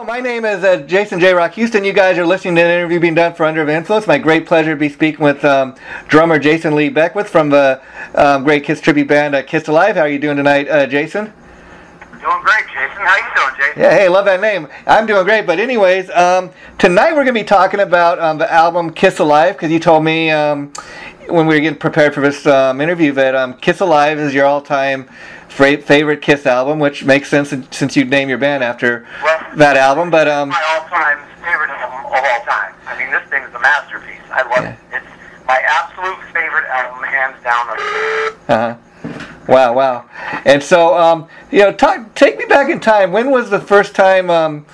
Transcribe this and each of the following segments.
my name is Jason J. Rock Houston. You guys are listening to an interview being done for Under the Influence. My great pleasure to be speaking with drummer Jason Lee Beckwith from the great Kiss tribute band Kiss Alive. How are you doing tonight, Jason? Doing great, Jason. How you doing, Jason? Yeah, hey, love that name. I'm doing great. But anyways, tonight we're going to be talking about the album Kiss Alive, because you told me when we were getting prepared for this interview that Kiss Alive is your all-time favorite Kiss album, which makes sense since you named your band after that album. But my all-time favorite album of all time. I mean, this thing's a masterpiece. I love it. It's my absolute favorite album, hands down. Wow. And so, take me back in time. When was the first time,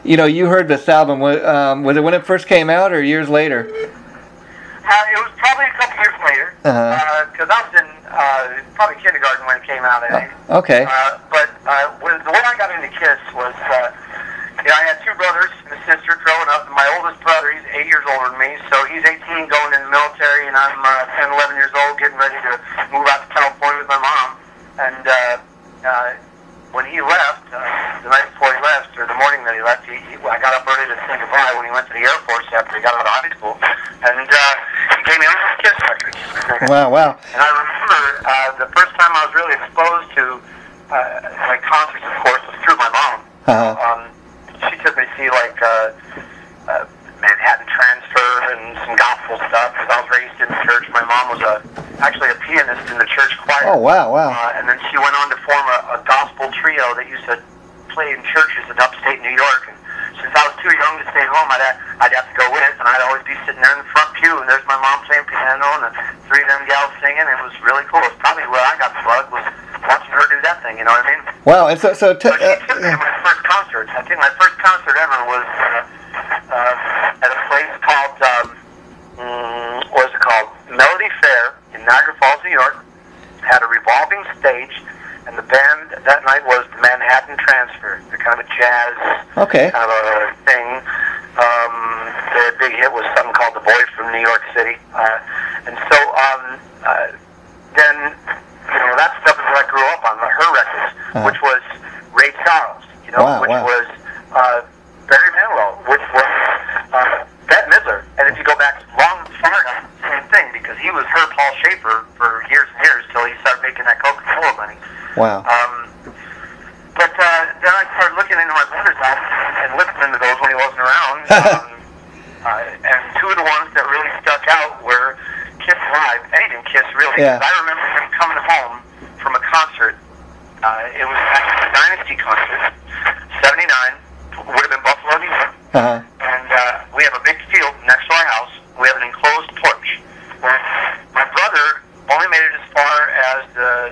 you heard this album? Was it when it first came out, or years later? It was probably a couple years later, because I was in probably kindergarten when it came out, I think. Okay. But the way I got into Kiss was, I had two brothers and a sister growing up. My oldest brother, he's 8 years older than me, so he's 18 going in the military, and I'm 10, 11 years old getting ready to move out to California with my mom. And when he left, the night before he left, or the morning that he left, I got up early to say goodbye when he went to the Air Force after he got out of high school. And he gave me all the Kiss records. Wow. And I remember the first time I was really exposed to like concerts, of course, was through my mom. She took me to see like Manhattan Transfer and some gospel stuff, because I was raised in the church. My mom was actually a pianist in the church choir. Oh, wow. And then she went on to form a gospel trio that used to play in churches in upstate New York. And since I was too young to stay home, I'd have to go with, and I'd always be sitting there in the front pew, and there's my mom playing piano, and the three of them gals singing. It was really cool. It's probably where I got plugged, was watching her do that thing, you know what I mean? Wow, and so she took me to my first concert. I think my first concert ever was at a place called, what is it called? Melody Fair in Niagara Falls, New York. It had a revolving stage, and the band that night was the Manhattan Transfer. They're kind of a jazz kind of a thing. Their big hit was something called The Boy from New York City. And so then, that stuff is what I grew up on, her records, which was Ray Charles, which was Barry Manilow, which was Bette Midler. And if you go back far enough, same thing, because he was her Paul Schaefer for years and years till he started making that Coca-Cola money. Wow. But then I started looking into my brother's album and listening to those when he wasn't around. And two of the ones that really stuck out were Kiss Live, anything Kiss really. Yeah. I remember him coming home from a concert. It was actually a Dynasty concert, 79, would have been Buffalo, New York. And we have a big field next to our house. We have an enclosed porch. Well, my brother only made it as far as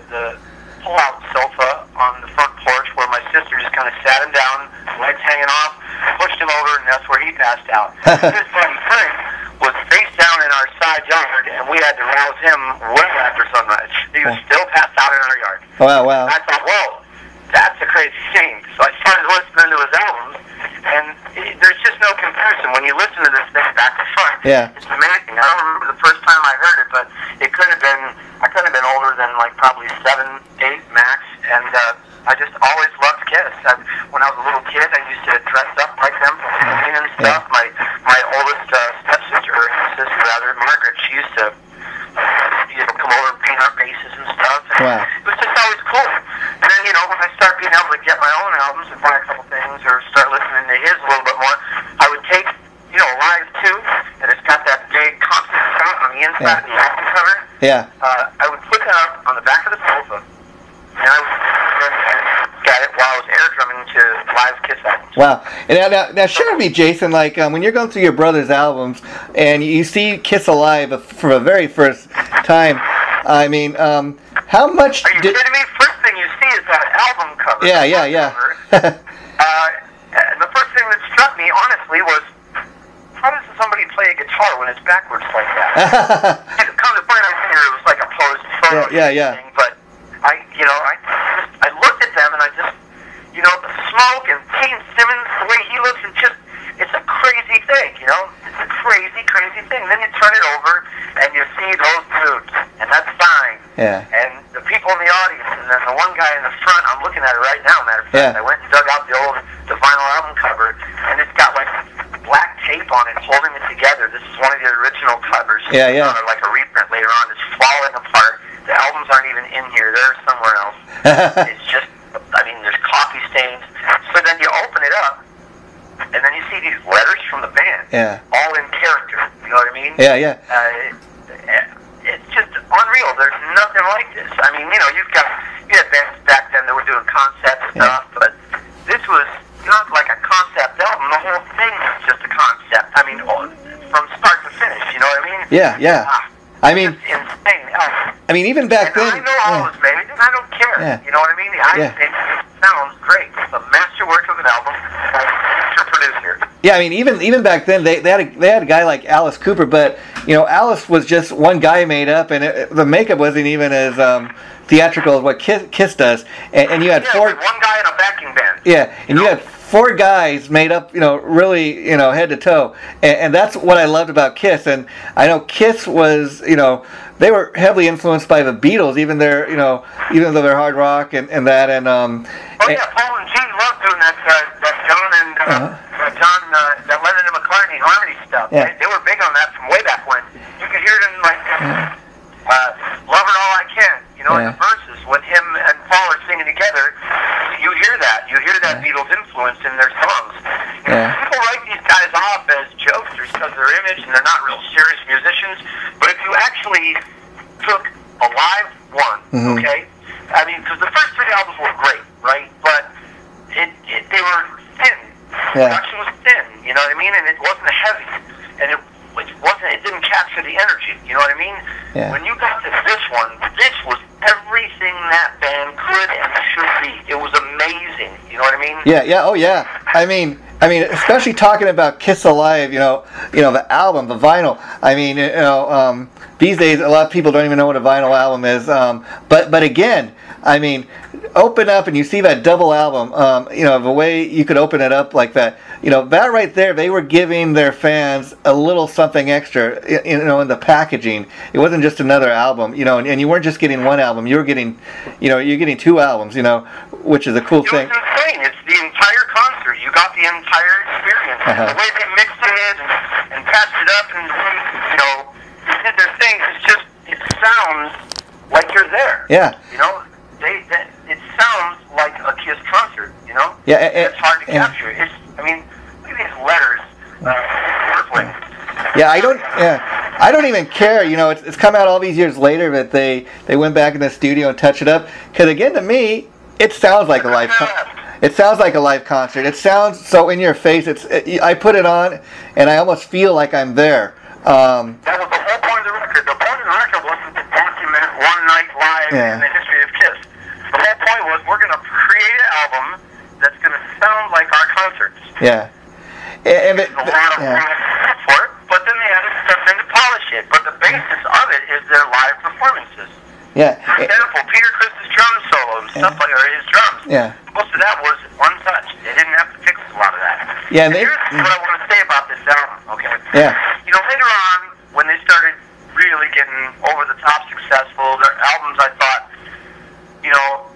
the pull-out sofa on the front porch, where my sister just kind of sat him down, legs hanging off, pushed him over, and that's where he passed out. His buddy Frank was face down in our side yard, and we had to rouse him well after sunrise. He was still passed out in our yard. Wow. I thought, whoa, that's a crazy thing. So I started listening to his albums, and there's just no comparison. When you listen to this thing back to front, it's amazing. I don't remember the first time I heard it, but I couldn't have been older than like probably 7, 8 max, and I just always loved Kiss. When I was a little kid, I used to dress up like them, singing and stuff. My oldest sister Margaret, she used to come over and paint our faces and stuff. And it was just always cool. And then, when I started being able to get my own albums and buy a couple things, or start listening to his a little bit more, I would take, Live 2, and it's got that big constant sound on the inside of the album cover. I would put that up on the back of the sofa, and I would get it while I was air drumming to live Kiss albums. Wow. And now share with me, Jason, like when you're going through your brother's albums and you see Kiss Alive for the very first time, I mean, how much Are you kidding me? First thing you see is that album cover. Yeah. The first thing that struck me, honestly, was, how does somebody play a guitar when it's backwards like that? Come to find out later, it was like a posed photo thing, but I looked at them and I just, the smoke and Gene Simmons, the way he looks, and just, it's a crazy thing, It's a crazy thing. Then you turn it over and you see those dudes, and that's fine. And the people in the audience, and then the one guy in the front, I'm looking at it right now, matter of fact. I went and dug out the vinyl album album cover, and it's got like black tape on it holding it together. This is one of the original covers. Yeah, yeah. Or like a reprint later on. It's falling apart. The albums aren't even in here. They're somewhere else. It's just, I mean, there's coffee stains. So then you open it up, and then you see these letters from the band. Yeah. All in character. You know what I mean? Yeah, yeah. It's just unreal. There's nothing like this. I mean, you know, you had bands back then that were doing concept stuff, but this was not like a concept album. The whole thing was just a concept. I mean, from start to finish. You know what I mean? Yeah, yeah. I mean, it's insane. I mean, even back then. I know all was made, and I don't care. Yeah. You know what I mean? I think it sounds great. It's a masterwork of an album. Master producer. Yeah, I mean, even back then, they had a guy like Alice Cooper, but you know, Alice was just one guy made up, and the makeup wasn't even as theatrical as what Kiss does. And you had four. One guy in a backing band. Yeah, and you had four guys made up, you know, really, you know, head to toe, and that's what I loved about Kiss. And I know Kiss was, you know, they were heavily influenced by the Beatles, even though they're hard rock and that. And Paul and Gene loved doing that John and that Lennon and McCartney harmony stuff. Yeah. They were big on that from way back when. You could hear it in like "Love It All I Can," you know, in the verses when him and Paul are singing together. You hear that. You hear that Beatles influence in their songs. People write these guys off as jokesters because of their image and they're not real serious musicians. But if you actually took a live one, okay, I mean, because the first three albums were great, right? But they were thin. Production was thin, you know what I mean? And it wasn't heavy, and it didn't capture the energy, you know what I mean? Yeah. When you got to this one, this was everything that band could and should be. It was amazing, you know what I mean? Yeah, oh yeah. I mean, especially talking about Kiss Alive, you know, the album, the vinyl. I mean, you know, these days a lot of people don't even know what a vinyl album is. But again, I mean, open up and you see that double album. You know, the way you could open it up like that. You know, that right there, they were giving their fans a little something extra. You know, in the packaging, it wasn't just another album. You know, and you weren't just getting one album. You were getting, you know, you're getting two albums. You know, which is a cool thing. It was insane. It's the entire concert. You got the entire experience. The way they mixed it and patched it up and, you know, did their thing. It sounds like you're there. Yeah. You know, it sounds like a Kiss concert. You know. Yeah. It's hard to capture. I mean, look at these letters. Yeah, I don't even care. You know, it's come out all these years later that they went back in the studio and touched it up. Because again, to me, it sounds like a live. It sounds like a live concert. It sounds so in your face. I put it on, and I almost feel like I'm there. That was the whole point of the record. The point of the record wasn't to document one night live in the history of Kiss. The whole point was we're going to create an album that's going to sound like our concerts. Yeah. And a lot of room for it, but then they added stuff in to polish it. But the basis of it is their live performances. Yeah. For example, Peter Chris's drum solo and stuff like or his drums. Yeah. Most of that was untouched. They didn't have to fix a lot of that. Yeah. And here's what I want to say about this album. Okay. Yeah. You know, later on when they started really getting over the top successful, their albums, I thought, you know,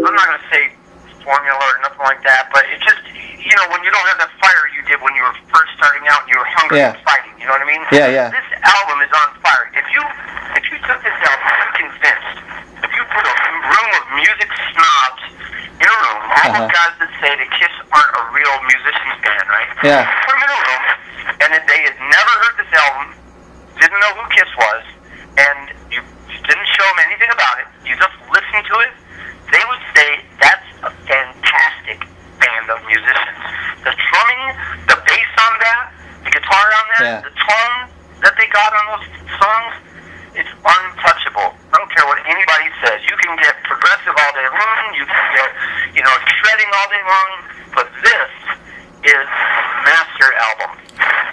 I'm not going to say formula or nothing like that, but it just, you know, when you don't have that fire you did when you were first starting out and you were hungry and fighting, you know what I mean? Yeah, yeah. This album is on fire. If you took this album, I'm convinced, if you put a room of music snobs in a room, all the guys that say that Kiss aren't a real musician's band, right? Yeah. Put them in a room, and if they had never heard this album, didn't know who Kiss was, and you didn't show them anything about it, you just listened to it, they would say that's a fantastic band of musicians. The drumming, the bass on that, the guitar on that, the tone that they got on those songs, it's untouchable. I don't care what anybody says. You can get progressive all day long, you can get, you know, shredding all day long, but this is a master album.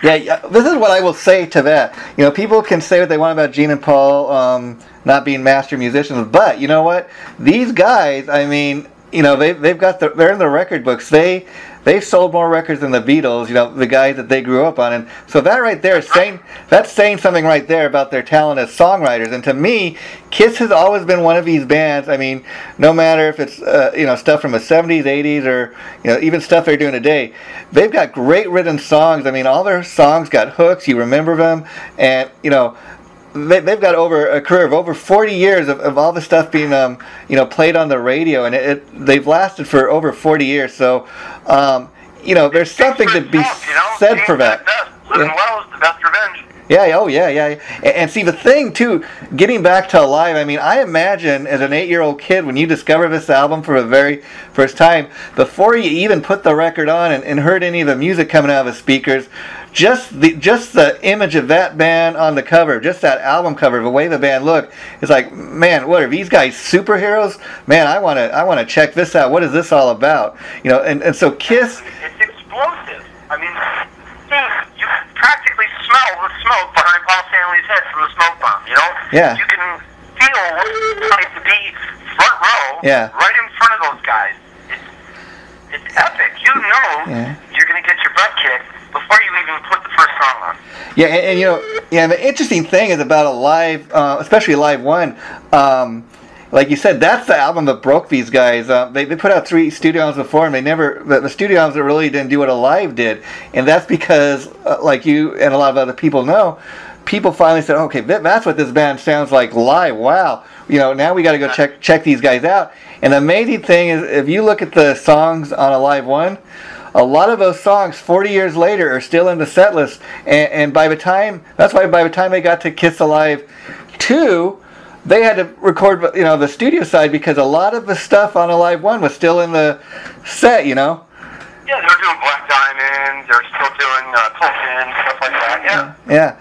Yeah, this is what I will say to that. You know, people can say what they want about Gene and Paul not being master musicians, but you know what? These guys, I mean, you know, they're in the record books. They've sold more records than the Beatles, you know, the guys that they grew up on. And so that right there is saying something right there about their talent as songwriters. And to me, Kiss has always been one of these bands. I mean, no matter if it's you know, stuff from the 70s, 80s, or you know, even stuff they're doing today, they've got great written songs. I mean, all their songs got hooks. You remember them, and you know, they've got over a career of over 40 years of all the stuff being you know, played on the radio, and they've lasted for over 40 years. So you know, there's something to be said for that. Living well is the best revenge. Yeah, oh yeah. And see, the thing too, getting back to Alive, I mean, I imagine as an 8-year-old kid, when you discover this album for the very first time, before you even put the record on and heard any of the music coming out of the speakers, just the image of that band on the cover, just that album cover, the way the band looked, it's like, man, what are these guys, superheroes? Man, I wanna check this out. What is this all about? You know, and so Kiss. It's explosive. I mean, you practically smell the smoke behind Paul Stanley's head from the smoke bomb. You know. Yeah. You can feel what it's like to be front row. Yeah. Right in front of those guys. It's epic. You know you're gonna get your butt kicked before you even put the first song on. Yeah, and you know, yeah, the interesting thing is about Alive, especially Alive 1, like you said, that's the album that broke these guys. They put out 3 studio albums before, and the studio albums that really didn't do what Alive did, and that's because, like you and a lot of other people know, people finally said, okay, that's what this band sounds like live. Wow, you know, now we got to go check these guys out. And the amazing thing is, if you look at the songs on Alive 1, a lot of those songs 40 years later are still in the set list, and by the time they got to Kiss Alive 2, they had to record, you know, the studio side, because a lot of the stuff on Alive 1 was still in the set, you know. Yeah, they were doing Black Diamond, they were still doing Colton, stuff like that.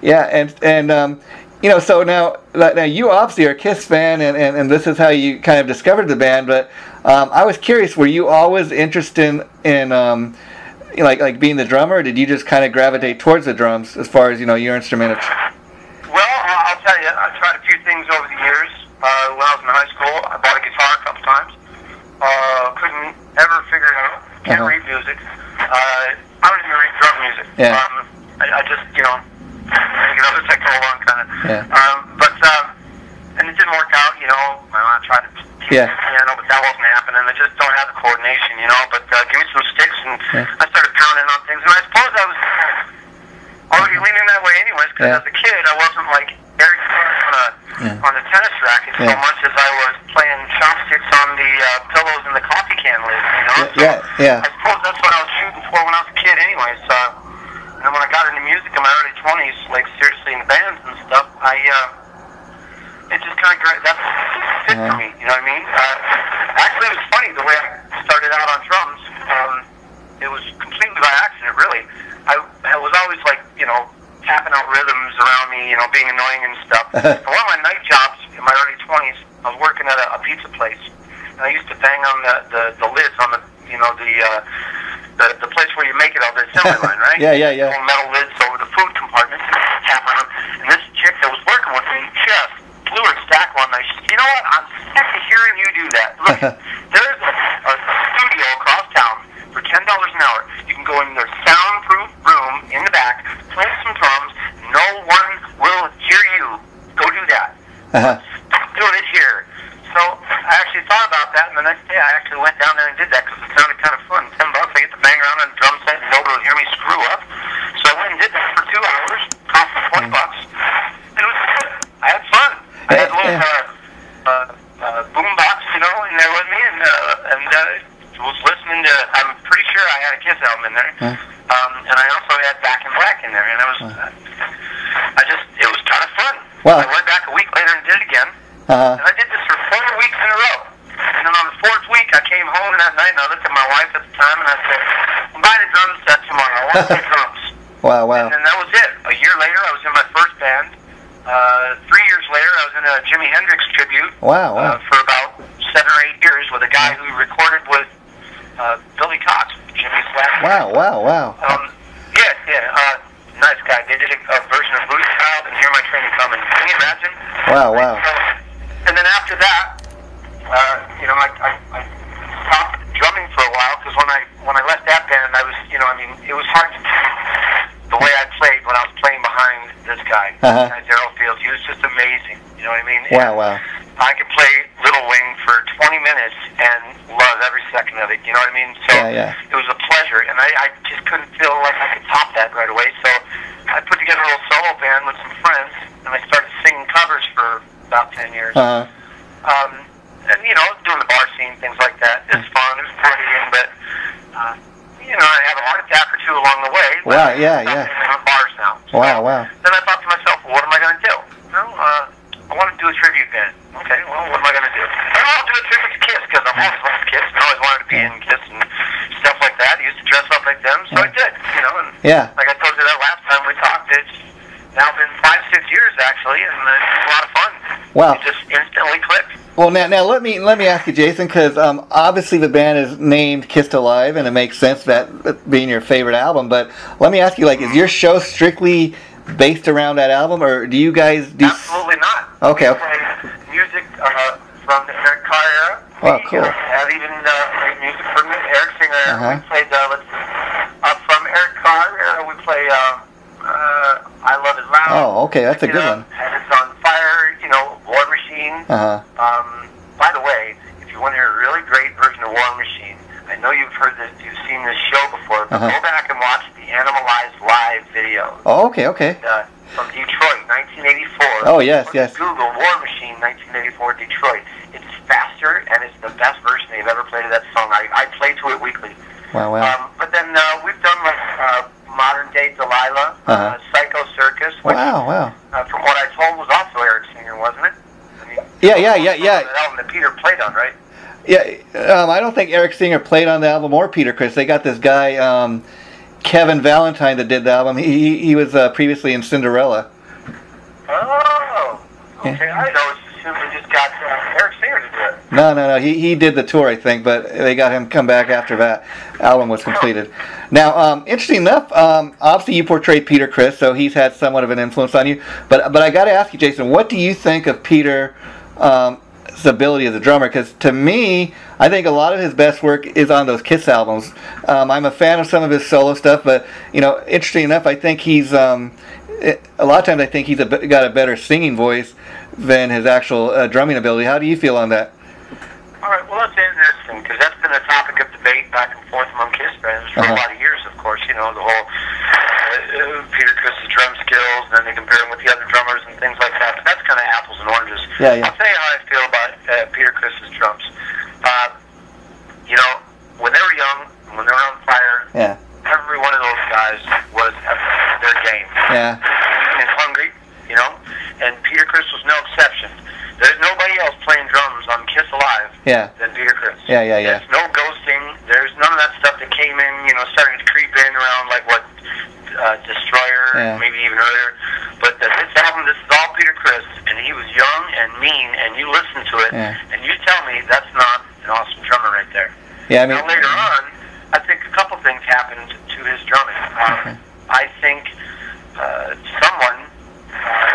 Yeah, and you know, so now you obviously are a Kiss fan, and this is how you kind of discovered the band, but I was curious, were you always interested in like being the drummer, or did you just kind of gravitate towards the drums as far as, you know, your instrument? Well, I'll tell you, I tried a few things over the years. When I was in high school, I bought a guitar a couple times. Couldn't ever figure it out. Can't read music. I don't even read drum music. Yeah. I just, you know, it's like go along kind of. Yeah. And it didn't work out, you know. I tried to teach the piano, but that wasn't happening. I just don't have the coordination, you know. But give me some sticks, and I started pounding on things. And I suppose I was already leaning that way anyways, because as a kid, I wasn't like Eric on the tennis racket so much as I was playing chopsticks on the pillows in the coffee can lids, you know. So I suppose that's what I was shooting for when I was a kid anyways. And then when I got into music in my early 20s, like seriously in bands and stuff, it just kind of that's fit for me, you know what I mean? Actually, it was funny the way I started out on drums. It was completely by accident, really. I was always like, you know, tapping out rhythms around me, you know, being annoying and stuff. And one of my night jobs in my early 20s, I was working at a pizza place, and I used to bang on the lids on the, you know, the place where you make it on the assembly line, right? Yeah. Little metal lids over the food compartment, tap on them. And this chick that was working with me just blew her stack one night. She said, you know what? I'm sick of hearing you do that. Look, there's a studio across town for $10 an hour. You can go in their soundproof room in the back, play some drums. No one will hear you. Go do that. Stop doing it here. So I actually thought about that, and the next day I actually went down there and did that because it sounded kind of fun. $10, I get to bang around on a drum set and nobody will hear me screw up. So I went and did that for 2 hours, cost me $20. And it was good. I had fun. I had a little boombox, you know, in there with me, and was listening to. I'm pretty sure I had a Kiss album in there, and I also had Back in Black in there, and it was kind of fun. Wow. I went back a week later and did it again. And I did this for 4 weeks in a row. And then on the 4th week, I came home that night, and I looked at my wife at the time, and I said, I'm buying a drum set tomorrow. I want to play drums. Wow. And then that was it. A year later, I was in my first band. 3 years later, I was in a Jimi Hendrix tribute. Wow. For about 7 or 8 years with a guy who recorded with Billy Cox, Jimmy's last name. Wow. Nice guy. They did a version of Blues Child and Hear My Train Coming. Can you imagine? Wow. And then after that, you know, I a while because when I left that band, I was, you know, I mean, it was hard to do the way I played when I was playing behind this guy, Daryl Fields. He was just amazing. You know what I mean? Wow. I could play Little Wing for 20 minutes and love every second of it. You know what I mean? So it was a pleasure, and I just couldn't feel like I could top that right away. So I put together a little solo band with some friends, and I started singing covers for about 10 years. And, you know, doing the bar scene, things like that. It's fun. It was partying, but, you know, I had a heart attack or two along the way. Wow, yeah. I'm bars now. So Wow. Then I thought to myself, well, what am I going to do? Well, I want to do a tribute band. Okay, well, what am I going to do? I'll do a tribute to Kiss, because I've always loved Kiss, and I always wanted to be in Kiss and stuff like that. I used to dress up like them, so I did, you know. And like I told you that last time we talked, it's now been 5-6 years, actually, and it's a lot of fun. Wow. It just instantly clicked. Well, now let me ask you, Jason, because obviously the band is named Kissed Alive, and it makes sense that being your favorite album. But let me ask you, like, is your show strictly based around that album, or do you guys do? Absolutely not. Okay. We play music from the Eric Carr era. Oh, cool. We have even played music from the Eric Singer era. We played from Eric Carr era. We play I Love It Loud. Oh, okay, that's a good one. And It's on Fire. You know, War Machine. By the way, if you want to hear a really great version of War Machine, I know you've seen this show before, but go back and watch the Animalized Live video. Oh, okay. From Detroit, 1984. Oh, yes. Google War Machine, 1984 Detroit. It's faster, and it's the best version they've ever played of that song. I play to it weekly. Wow. But then we've done like Modern Day Delilah, Psycho Circus, which, from what I told, was also Eric Singer, wasn't it? Yeah. The album that Peter played on, right? Yeah, I don't think Eric Singer played on the album or Peter Criss. They got this guy, Kevin Valentine, that did the album. He was previously in Cinderella. Oh, okay. I always assumed they just got Eric Singer to do it. No. He did the tour, I think, but they got him come back after that album was completed. Now, interesting enough, obviously you portrayed Peter Criss, so he's had somewhat of an influence on you. But I got to ask you, Jason, what do you think of Peter's ability as a drummer? Because to me, I think a lot of his best work is on those Kiss albums. I'm a fan of some of his solo stuff, but you know, interesting enough, I think he's a lot of times I think he's got a better singing voice than his actual drumming ability. How do you feel on that? All right, well, that's interesting, because that's been a topic of debate back and forth among Kiss fans for a lot of years, of course. You know, the whole Peter Criss's drum skills, and then they compare him with the other drummers and things like that. But that's kind of apples and oranges. Yeah. I'll tell you how I feel about Peter Criss's drums. You know, when they were young, when they were on fire, every one of those guys was at their game. Yeah. And hungry, you know, and Peter Criss was no exception. There's nobody else playing drums on Kiss Alive than Peter Criss. Yeah. There's no ghosting. There's none of that stuff that came in, you know, starting to creep in around like what Destroyer, maybe even earlier. But this album, this is all Peter Criss, and he was young and mean, and you listen to it, and you tell me that's not an awesome drummer right there. Yeah, I mean, now later on, I think a couple things happened to his drumming. I think someone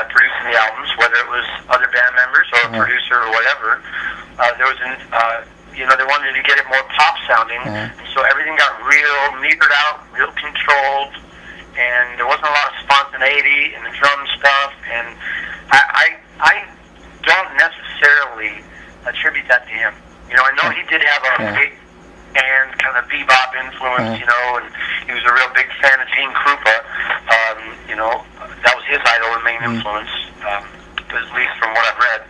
producing the albums, whether it was other band members or a producer or whatever, there was you know, they wanted to get it more pop sounding, so everything got real metered out, real controlled, and there wasn't a lot of spontaneity in the drum stuff, and I don't necessarily attribute that to him. You know, I know he did have a big and kind of bebop influence, you know, and he was a real big fan of Gene Krupa. You know, that was his idol and main influence, at least from what I've read.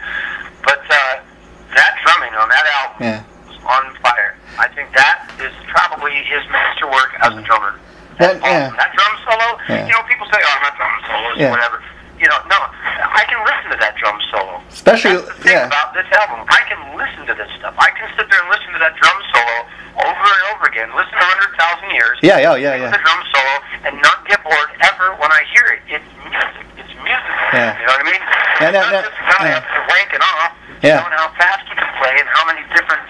But that drumming on that album was on fire. I think that is probably his masterwork as a drummer. That drum solo, you know, people say, oh, not drum solos or whatever. You know, no, I can listen to that drum solo. Especially, that's the thing about this album. I can listen to this stuff. I can sit there and listen to that drum solo over and over again. Listen to 100,000 Years. The drum solo and not get bored ever when I hear it. It's music. It's music. You know what I mean? It's not just kind of wanking off. You know, and how fast he can play and how many different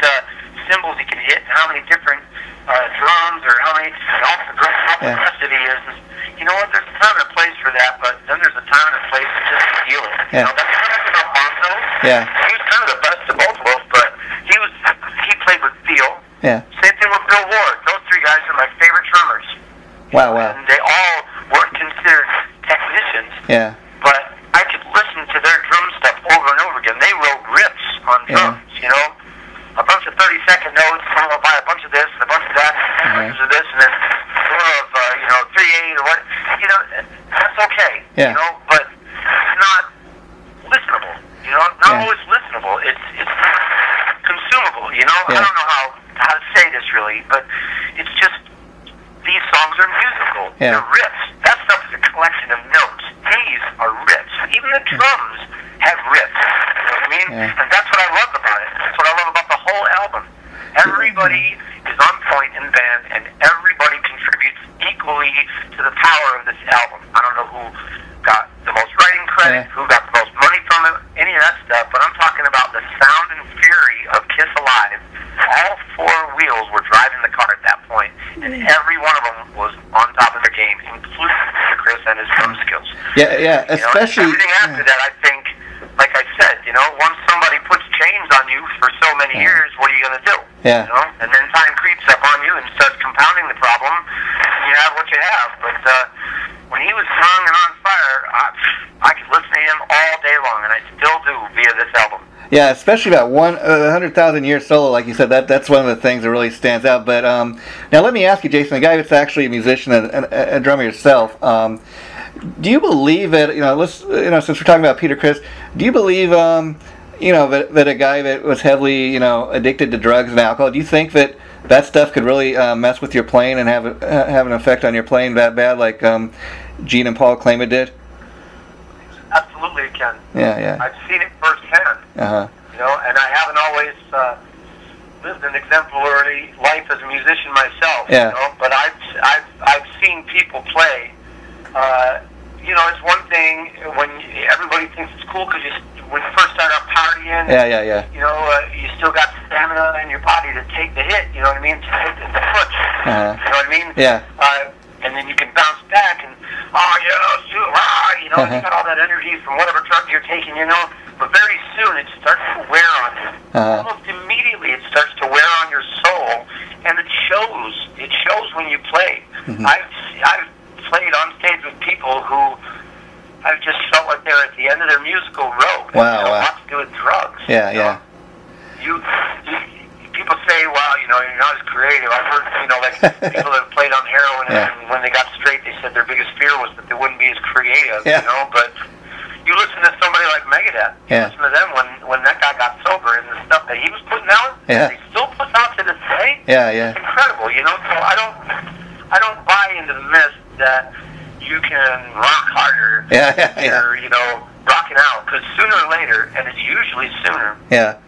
cymbals he can hit and how many different drums or how many, how aggressive he is. And, you know what? There's a time and a place for that, but then there's a time and a place to just feel it. You know, that's kind of about Bonzo. He was kind of the best of both worlds, but he played with feel. Same thing with Bill Wow, wow. And they all weren't considered technicians. Yeah. But I could listen to their drum stuff over and over again. They wrote riffs on drums, you know, a bunch of 30-second notes, followed by a bunch of this and a bunch of that, and bunches of this, and then more of, you know, 3/8 or what. You know, that's okay. Yeah. You know, but it's not listenable. You know, not always listenable. It's consumable. You know, I don't know how to say this really, but it's just these songs are musical. They're riffs. That stuff is a collection of notes. These are riffs. Even the drums have riffs. You know what I mean? And that's what I love about it. That's what I love about the whole album. Everybody is on point in the band, and everybody contributes equally to the power of this album. I don't know who got the most writing credit, who got the most money from it, any of that stuff, but I'm talking about the sound and fury of Kiss Alive. All four wheels were driving the car at that point, and every one of them was on top of their game, including Chris and his drum skills. Yeah, yeah, especially... You know, everything after that, I think, like I said, you know, once somebody puts chains on you for so many years, what are you going to do? Yeah. You know? And then time creeps up on you and starts compounding the problem, and you have what you have. But when he was young and on fire, I could listen to him all day long, and I still do via this album. Yeah, especially about 100,000 Year solo, like you said, that's one of the things that really stands out. But now let me ask you, Jason, a guy that's actually a musician and a drummer yourself, do you believe that, you know, since we're talking about Peter Criss, do you believe, you know, that a guy that was heavily, you know, addicted to drugs and alcohol, do you think that stuff could really mess with your playing and have an effect on your playing that bad, like Gene and Paul claim it did? Absolutely, it can. Yeah. I've seen it firsthand. You know, and I haven't always lived an exemplary life as a musician myself. Yeah. You know, but I've seen people play. You know, it's one thing when everybody thinks it's cool because when you first start out partying. Yeah. You know, you still got stamina in your body to take the hit. You know what I mean? To take the push. You know what I mean? Yeah. And then you can bounce back and, let's do it, you know, you got all that energy from whatever drug you're taking, you know, but very soon it starts to wear on you. Almost immediately it starts to wear on your soul, and it shows when you play. I've played on stage with people who I've just felt like they're at the end of their musical road. Wow. Lots to do with drugs. Yeah. People say, well, you know, you're not as creative. I've heard, you know, like people that have played on heroin and when they got straight, they said their biggest fear was that they wouldn't be as creative, you know, but you listen to somebody like Megadeth, you listen to them when that guy got sober and the stuff that he was putting out, he still puts out to this day. It's incredible, you know, so I don't buy into the myth that you can rock harder or, you know, rocking out, because sooner or later, and it's usually sooner,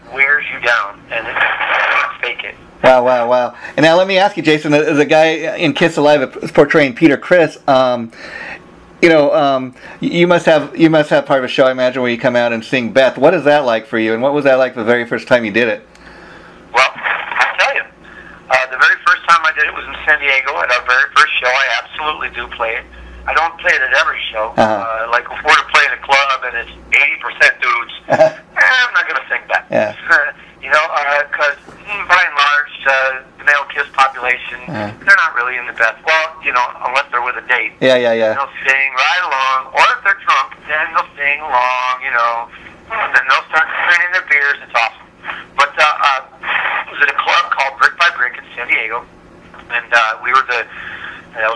wears you down, and you can't fake it. Wow. And now let me ask you, Jason, as a guy in Kiss Alive portraying Peter Criss, you know, you must have part of a show, I imagine, where you come out and sing Beth. What is that like for you, and what was that like the very first time you did it? Well, I'll tell you, the very first time I did it was in San Diego at our very first show. I absolutely do play it. I don't play it at every show. Like if we're to play in a club and it's 80% dudes, I'm not going to sing that. You know, because by and large, the male Kiss population, they're not really in the best. Well, you know, unless they're with a date. Yeah. They'll sing right along, or if they're drunk, then they'll sing along, you know. And then they'll start drinking their beers. It's awesome. But it was at a club called Brick by Brick in San Diego, and that was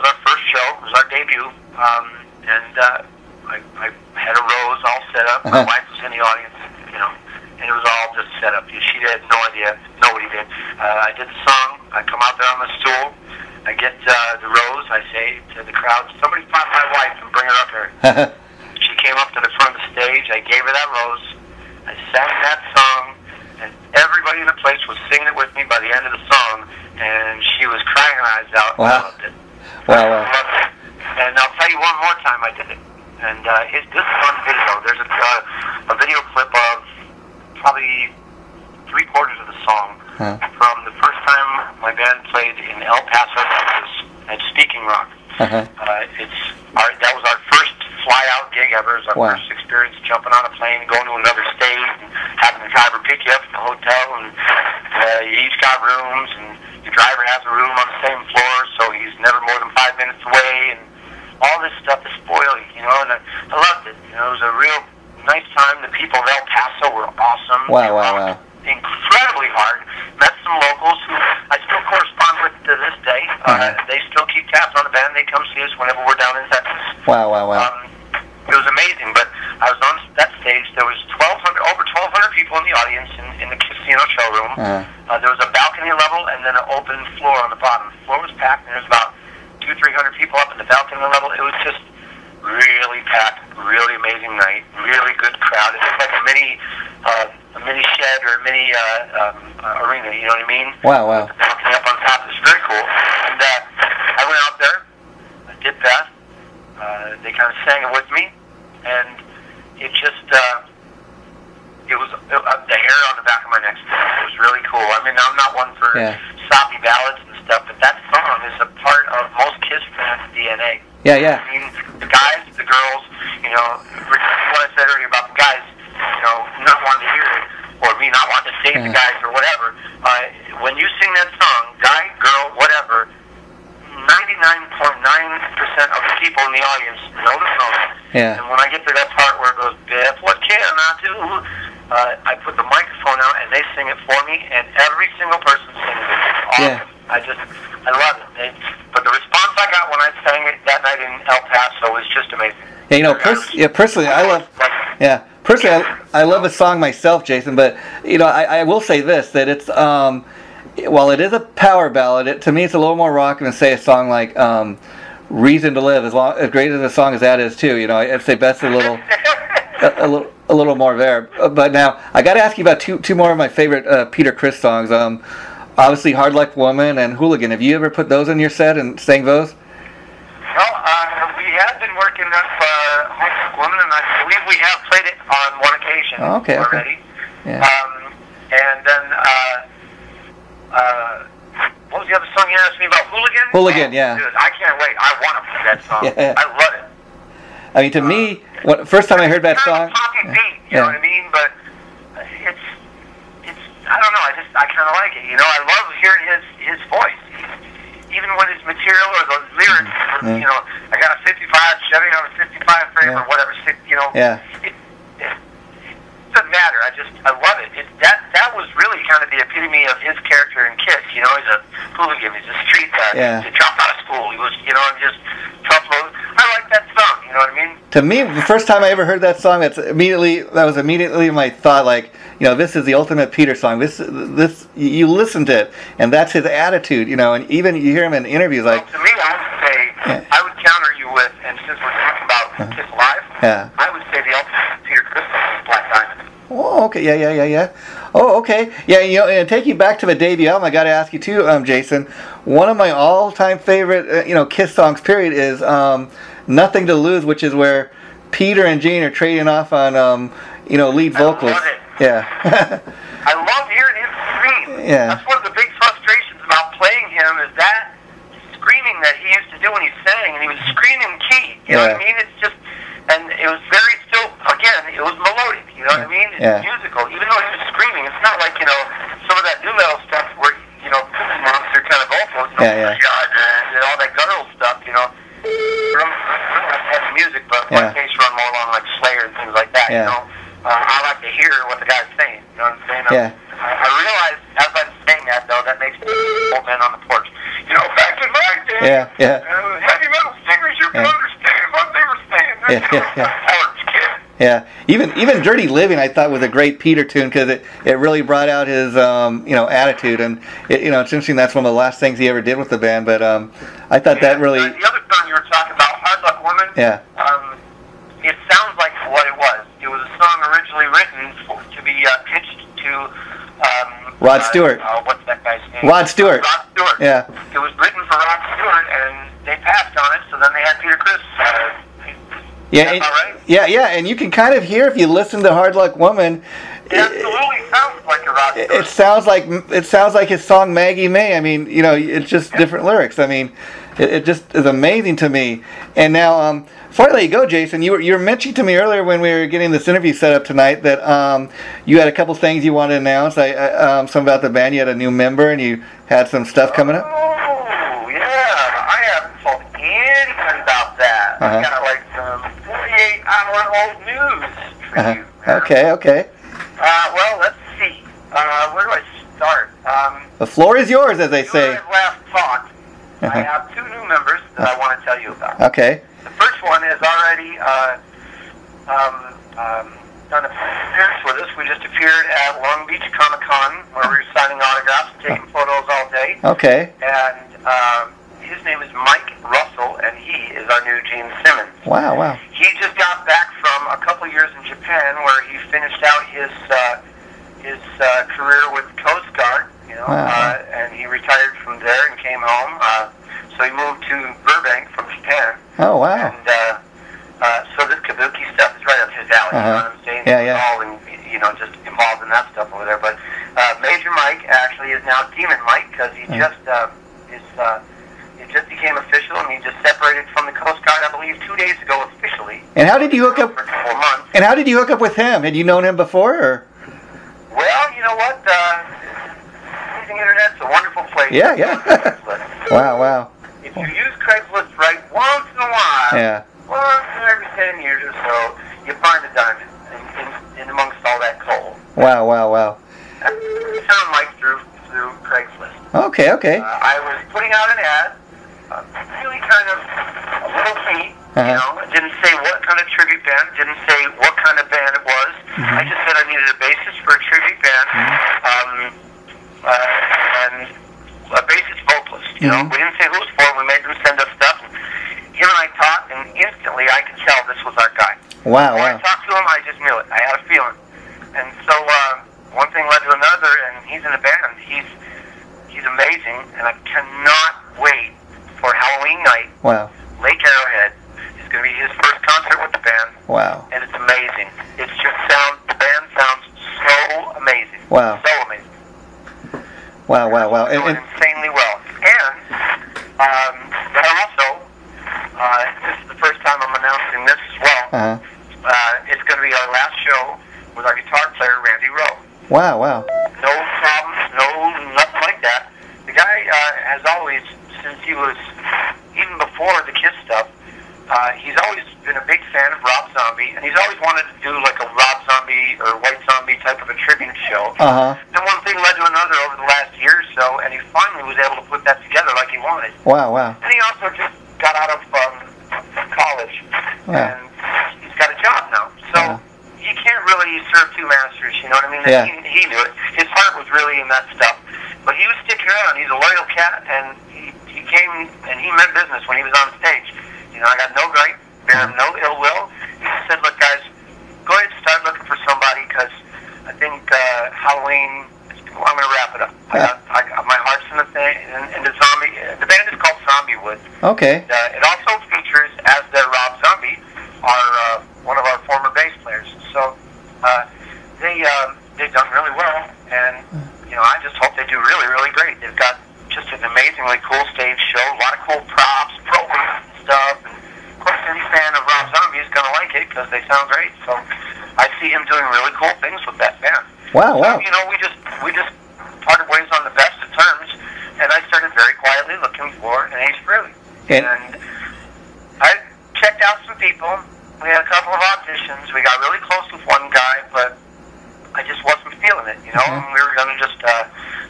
our first show. It was our debut. I had a rose all set up. My wife was in the audience, you know, and it was all just set up. She had no idea. Nobody did. I did the song. I come out there on the stool. I get the rose. I say to the crowd, somebody find my wife and bring her up here. She came up to the front of the stage. I gave her that rose. I sang that song, and everybody in the place was singing it with me by the end of the song, and she was crying her eyes out. Wow. I loved it. I loved it. And I'll tell you one more time I did it. And this is on video. There's a video clip of probably 3/4 of the song from the first time my band played in El Paso, Texas at Speaking Rock. That was our first fly-out gig ever. It was our first experience jumping on a plane, going to another state, and having the driver pick you up at the hotel, and you each got rooms, and the driver has a room on the same floor, so he's never more than 5 minutes away, and all this stuff to spoil you, you know, and I loved it. You know, it was a real nice time. The people of El Paso were awesome. Wow. Incredibly hard. Met some locals who I still correspond with to this day. They still keep tabs on the band. They come see us whenever we're down in Texas. Wow. It was amazing, but I was on that stage. There was over 1,200 people in the audience in the casino showroom. There was a balcony level and then an open floor on the bottom. The floor was packed, and there was about 200-300 people up in the balcony level. It was just really packed, really amazing night, really good crowd. It was like a mini shed or a mini arena. You know what I mean? Wow. The balcony up on top. It was very cool. And I went out there. I did that. They kind of sang it with me, and it just it was the hair on the back of my neck. It was really cool. I mean, I'm not one for soppy ballads and stuff, but that song is a part of most Kiss fans' DNA. Yeah. I mean, the guys, the girls, you know, what I said earlier about the guys, you know, not wanting to hear it, or me not wanting to save the guys or whatever. When you sing that song, guy, girl, whatever, 99.9% of the people in the audience know the song. Yeah. And when I get to that part where it goes, Beth, what can I do? I put the microphone out and they sing it for me, and every single person sings it. It's awesome. I love it. But the response I got when I sang it that night in El Paso was just amazing. Yeah, you know, personally, I love. Yeah, personally, I love a song myself, Jason. But you know, I will say this: that it's while it is a power ballad, to me it's a little more rock than say a song like "Reason to Live." As great as a song as that is, too, you know, I'd say Beth's a little more there. But now I got to ask you about two more of my favorite Peter Criss songs. Obviously, "Hard Luck Woman" and "Hooligan." Have you ever put those in your set and sang those? Well, we have been working up "Hard Luck Woman," and I believe we have played it on one occasion already. Yeah. And then, what was the other song you asked me about? "Hooligan"? "Hooligan," yeah. Dude, I can't wait. I want to play that song. Yeah. I love it. I mean, to me, first time I heard that song... It's kind of a poppy beat, you know what I mean? But it's I don't know, I kind of like it, you know? I love hearing his voice. Even when his material or the lyrics, you know, I got a 55 Chevy on a 55 frame or whatever, you know? It doesn't matter. I love it. That was really kind of the epitome of his character in Kiss. You know, he's a hooligan. He's a street guy. He dropped out of school. He was, you know, just tough. I like that song. You know what I mean? To me, the first time I ever heard that song, that was immediately my thought. Like, you know, this is the ultimate Peter song. This you listen to it, and that's his attitude. You know, and even you hear him in interviews. Like, to me, I would counter you with, and since we're talking about Kiss Live, I would say the ultimate Peter Criss song is "Black Diamond." Oh, okay, yeah. Oh, okay, yeah. You know, and take you back to the debut album. I got to ask you too, Jason. One of my all-time favorite, Kiss songs, period, is "Nothing to Lose," which is where Peter and Gene are trading off on, lead vocals. I love it. Yeah. I love hearing him scream. Yeah. That's one of the big frustrations about playing him is that screaming that he used to do when he sang, and he was screaming key. You know what I mean? It's just. And it was very still, again, it was melodic, you know what I mean? It's musical. Even though he was screaming, it's not like, you know, some of that new metal stuff where, you know, Cookie Monster kind of vocals, and all that guttural stuff, you know. I don't have music, but my taste run more along like Slayer and things like that, you know. I like to hear what the guy's saying, you know what I'm saying? I realize, as I'm saying that, though, that makes me old man on the porch. You know, back in my day, heavy metal singers, you can understand what they were saying. Yeah. Even "Dirty Living" I thought was a great Peter tune because it really brought out his attitude, and it's interesting that's one of the last things he ever did with the band. But I thought that really. The other song you were talking about, "Hard Luck Woman." Yeah. It sounds like what it was. It was a song originally written to be pitched to Rod Stewart. What's that guy's name? Rod Stewart. Rod Stewart. Yeah. It was written for Rod Stewart, and they passed on it. So then they had Peter Criss. And you can kind of hear if you listen to "Hard Luck Woman." It absolutely sounds like a Rod Stewart. It sounds like his song "Maggie May." I mean, it's just different lyrics. I mean, it just is amazing to me. And now, before I let you go, Jason, you were mentioning to me earlier when we were getting this interview set up tonight that you had a couple things you wanted to announce. Something about the band. You had a new member, and you had some stuff coming up. Oh, yeah. I haven't told anything about that. I got like some 48-hour-old news for you. Okay. Well, let's see. Where do I start? The floor is yours, as they say. When I last talked, I have 2 new members that I want to tell you about. Okay. The first one has already done a appearance with us. We just appeared at Long Beach Comic-Con, where we were signing autographs and taking photos all day. Okay. And his name is Mike Russell, and he is our new Gene Simmons. Wow. He just got back from a couple years in Japan, where he finished out his career with Coast Guard, and he retired from there and came home. So he moved to Burbank from Japan. Oh, wow. And so this kabuki stuff is right up his alley. You know what I'm saying? Yeah. All in, just involved in that stuff over there. But Major Mike actually is now Demon Mike, because he just became official, and he just separated from the Coast Guard, I believe, 2 days ago officially. And how did you hook up? For a couple of months. And how did you hook up with him? Had you known him before, or? Well, you know what? The internet's a wonderful place. Yeah. Wow. If you use Craigslist right once in a while, once in every 10 years or so, you find a diamond in amongst all that coal. Wow. I found Mike through Craigslist. Okay. I was putting out an ad, really kind of a little key. It didn't say what kind of tribute band, didn't say what kind of band it was. I just said I needed a bassist for a tribute band, and a bassist vocalist. We didn't say who it was for. We made them send us stuff. And him and I talked, and instantly I could tell this was our guy. Wow. When I talked to him, I just knew it. I had a feeling. And so one thing led to another, and he's in a band. He's amazing, and I cannot wait for Halloween night. Wow. Lake Arrowhead is going to be his first concert with the band. Wow. And it's amazing. The band sounds so amazing. Wow. So amazing. Wow. Doing insanely well. And then also, this is the first time I'm announcing this as well. It's going to be our last show with our guitar player, Randy Rowe. Wow. No problems, nothing like that. The guy has always, since he was, even before the Kiss stuff, he's always been a big fan of Rob Zombie, and he's always wanted to do like a Rob Zombie or White Zombie type of a tribute show. Then one thing led to another over the last year or so, and he finally was able to put that together like he wanted. Wow. And he also just got out of college, and he's got a job now. So you can't really serve 2 masters, you know what I mean? Yeah. He knew it. His heart was really in that stuff. But he was sticking around. He's a loyal cat, and he came and he meant business when he was on stage. I got no gripe, no ill will. He said, look, guys, go ahead and start looking for somebody, because I think Halloween, I'm going to wrap it up. I got my heart's in the thing, and the Zombie, the band is called Zombiewood. Okay. It also features, as their Rob Zombie, one of our former bass players. So they've done really well, and I just hope they do really, really great. They've got just an amazingly cool stage show, a lot of cool props, programs and stuff. And of course, any fan of Rob Zombie is going to like it because they sound great. So I see him doing really cool things with that band. Wow. So, we just parted ways on the best of terms, and I started very quietly looking for an Ace Frehley. And I checked out some people. We had a couple of auditions. We got really close with one guy, but I just wasn't feeling it, and we were going to just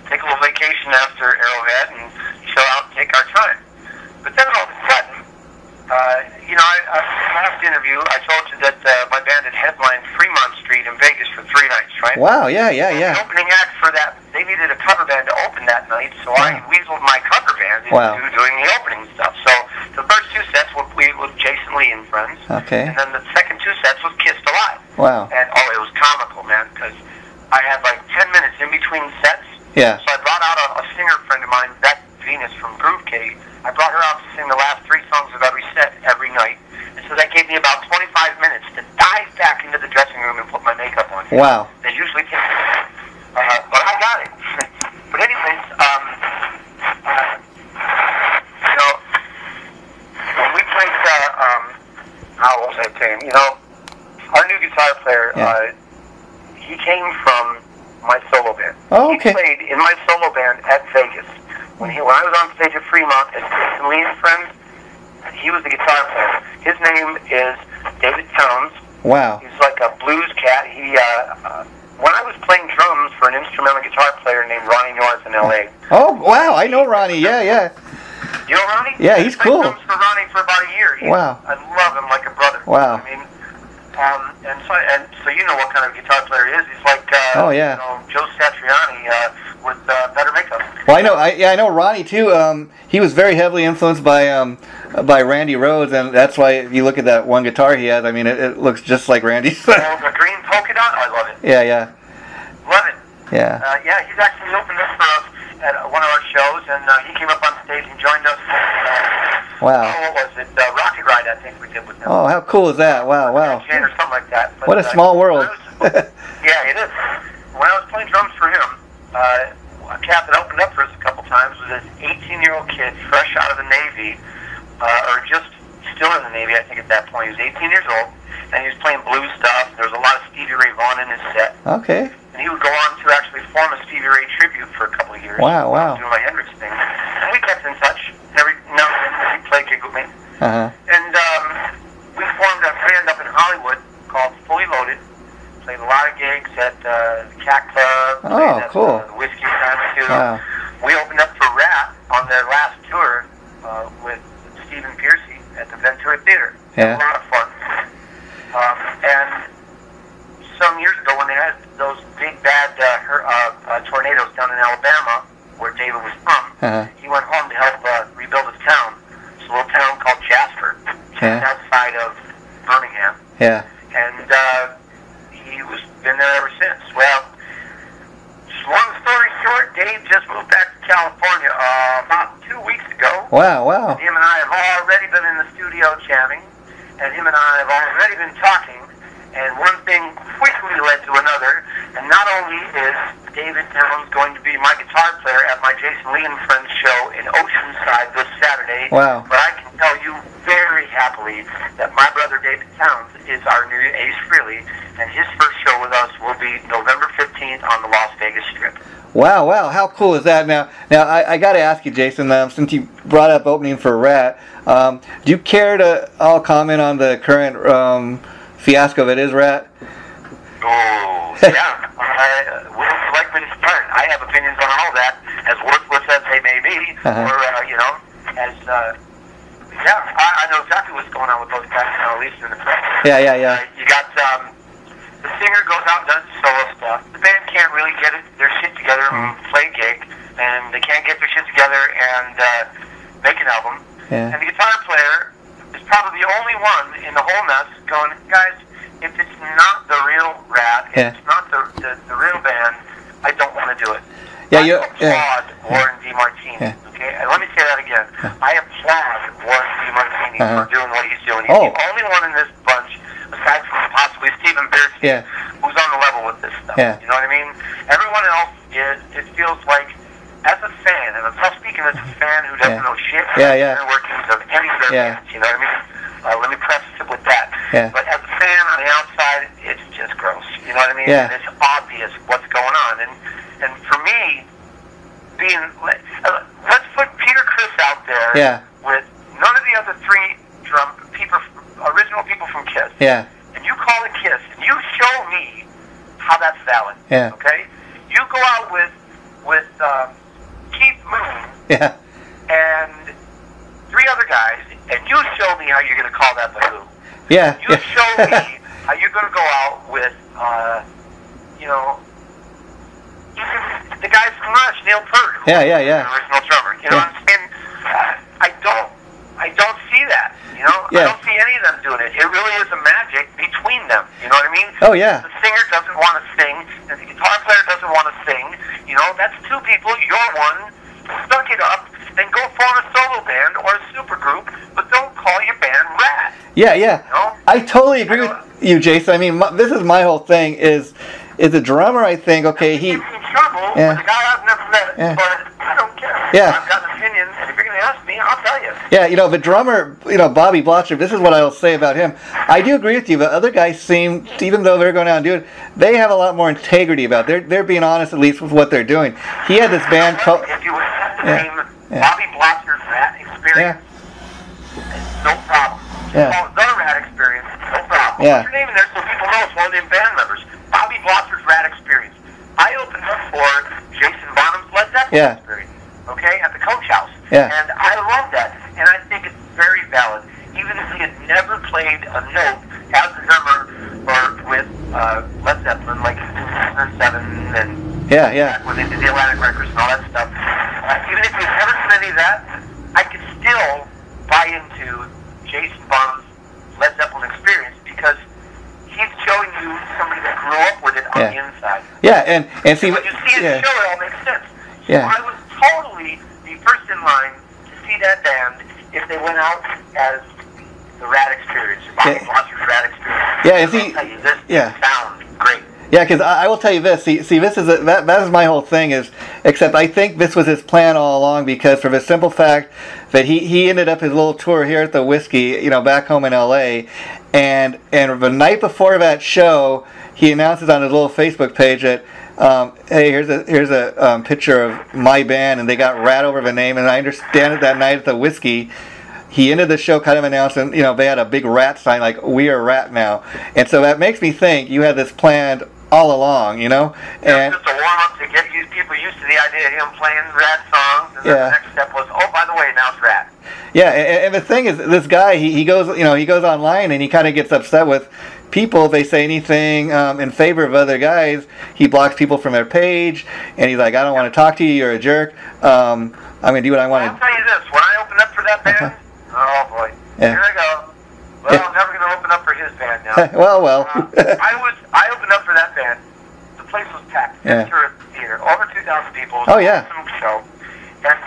take a little vacation after Arrowhead and chill out and take our time. But then all of a sudden, last interview, I told you that my band had headlined Fremont Street in Vegas for 3 nights, right? Wow, yeah. The opening act for that, they needed a cover band to open that night, so I weaseled my cover band into doing the opening stuff. So the first 2 sets were with Jason Lee and Friends. Okay. And then the second 2 sets was Kissed Alive. Wow. And, it was comical, man, because I had like 10 minutes in between sets. Yeah. So I brought out a singer friend of mine, Beth Venus from Groove Cave. I brought her out to sing the last 3 songs of every set every night. And so that gave me about 25 minutes to dive back into the dressing room and put my makeup on. Wow. It usually takes but I got it. But anyways, saying. You know, our new guitar player, he came from my solo band. Oh, okay. He played in my solo band at Vegas. When I was on stage at Fremont at Jason Lee and Friends, he was the guitar player. His name is David Towns. Wow. He's like a blues cat. He, when I was playing drums for an instrumental guitar player named Ronnie Norris in L.A. Oh, wow. I know Ronnie. Yeah, yeah. You know Ronnie? Yeah, he's cool. I played drums for Ronnie for about a year. Wow. I love him like a brother. Wow. I mean, and so you know what kind of guitar player he is. He's like, oh, yeah. you know, Joe Satriani with better makeup. Well, I know Ronnie too. He was very heavily influenced by Randy Rhoads, and that's why if you look at that one guitar he has, I mean, it looks just like Randy's. The green polka dot, I love it. Yeah, yeah. Love it. Yeah. Yeah, he's actually opened up for us at one of our shows, and he came up on stage and joined us. Wow. What was it? Rocket Ride, I think we did with him. Oh, how cool is that? Wow, wow. Or something like that. But, what a small world. Yeah, it is. When I was playing drums for him, a cat that opened up for us a couple times was this 18-year-old kid, fresh out of the Navy, or just still in the Navy, I think at that point. He was 18 years old, and he was playing blues stuff. There was a lot of Stevie Ray Vaughan in his set. Okay. And he would go on to actually form a Stevie Ray tribute for a couple of years. Wow, wow. Doing my Hendrix thing. And we kept in touch. Every now and then he'd play a gig with me. Uh-huh. And we formed a band up in Hollywood called Fully Loaded. Played a lot of gigs at the Cat Club. Oh, cool. The Whiskey Institute. Wow. We opened up for Rat on their last tour with Stephen Piercy at the Ventura Theater. Yeah. A lot of fun. And some years ago when they had those big bad tornadoes down in Alabama, where David was from, he went home to help rebuild his town. It's a little town called Jasper, just outside of Birmingham. Yeah. And he was been there ever since. Well, long story short, Dave just moved back to California about 2 weeks ago. Wow, wow. Him and I have already been in the studio jamming, and him and I have already been talking, and one thing quickly led to another, and not only is David Towns going to be my guitar player at my Jason Lee and Friends show in Oceanside this Saturday, wow. but I can tell you very happily that my brother David Towns is our new Ace Frehley, and his first show with us will be November 15th on the Las Vegas Strip. Wow, wow, how cool is that? Now I got to ask you, Jason, since you brought up opening for Rat, do you care to all comment on the current fiasco that is Rat? Oh, yeah. Where would you like me to start? I have opinions on all that, as worthless as they may be, or, you know, as, I know exactly what's going on with those guys, at least in the press. Yeah, yeah, yeah. You got, the singer goes out and does solo stuff. The band can't really get their shit together and play a gig, and they can't get their shit together and make an album. Yeah. And the guitar player is probably the only one in the whole mess going, guys, if it's not the real Rat, if it's not the real band, I don't want to do it. Yeah, I applaud Warren DeMartini. Yeah. Okay, and let me say that again. I applaud Warren DeMartini for doing what he's doing. He's the only one in this bunch, aside from possibly Stephen Piercy, who's on the level with this stuff. Yeah. You know what I mean? Everyone else it feels like, as a fan, and I'm not speaking as a fan who doesn't know shit about the workings of any of their bands, you know what I mean? Let me preface it with that. Yeah. But as a fan on the outside, it's just gross. You know what I mean? Yeah. And it's obvious what's going on. And for me, let's put Peter Criss out there with none of the other three original people from Kiss. Yeah. And you call it Kiss, and you show me how that's valid. Yeah. Okay? You go out with Keith Moon and three other guys, and you show me how you're going to call that the Who. Yeah. You show me how you're going to go out with, you know, even the guys from Rush, Neil Peart, who was the original drummer. You know what I'm saying? I don't see that. You know, I don't see any of them doing it. It really is a magic between them. You know what I mean? Oh yeah. The singer doesn't want to sing, and the guitar player doesn't want to sing. You know, that's two people. You're one. Suck it up and go form a solo band or a super group, but don't call your band Rat. Yeah, yeah. You know? I totally agree with you, Jason. I mean, this is my whole thing. Is the drummer? I think he. He's in trouble with a guy I've never met, but I don't care. Yeah. I've got an opinion, and if you're going to ask me, I'll tell you. Yeah, the drummer, Bobby Blotzer, this is what I'll say about him. I do agree with you, but other guys seem, even though they're going out and doing it, they have a lot more integrity about it. They're being honest, at least, with what they're doing. He had this band called... If you would have the name Bobby Blotzer's Rat Experience, no problem. Yeah. The Rat Experience, no problem. Yeah. Put your name in there so people know it's one of them band members. Bobby Blotzer's Rat Experience. I opened up for Jason Bonham's Led Zeppelin Experience, okay, at the Coach House. Yeah. And I love that. And I think it's very valid. Even if he had never played a note as a drummer or with Led Zeppelin, like in 2007 and when they did the Atlantic Records and all that stuff, even if he had never done any of that, I could still buy into Jason Bonham's Led Zeppelin experience because he's showing you somebody that grew up with it on the inside. Yeah, and see... When you see it show, it all makes sense. So Yeah. I would totally be first in line to see that band if they went out as the Rat Experience, or Bobby Blotzer's Rat Experience. Yeah, and see... I'll tell you, this sounds great. Yeah, because I will tell you this. See, this is that is my whole thing. Except I think this was his plan all along because for the simple fact that he ended up his little tour here at the Whiskey, back home in L.A. And the night before that show, he announces on his little Facebook page that, hey, here's a picture of my band, and they got Rat over the name. And I understand that night at the Whiskey, he ended the show kind of announcing, they had a big Rat sign, like, we are Rat now. And so that makes me think you had this planned all along, And just a warm-up to get people used to the idea of him playing Rat songs, and then the next step was, oh, by the way, now it's Rat. Yeah, and the thing is, this guy, he goes online and he kind of gets upset with people if they say anything in favor of other guys. He blocks people from their page, and he's like, I don't want to talk to you, you're a jerk. I'm going to do what I want to. I'll tell you this, when I opened up for that band, oh boy, here I go. Well, I'm never going to open up for his band now. well. I opened up for that band. The place was packed. Ventura Theater, over 2,000 people. It was an awesome show. And,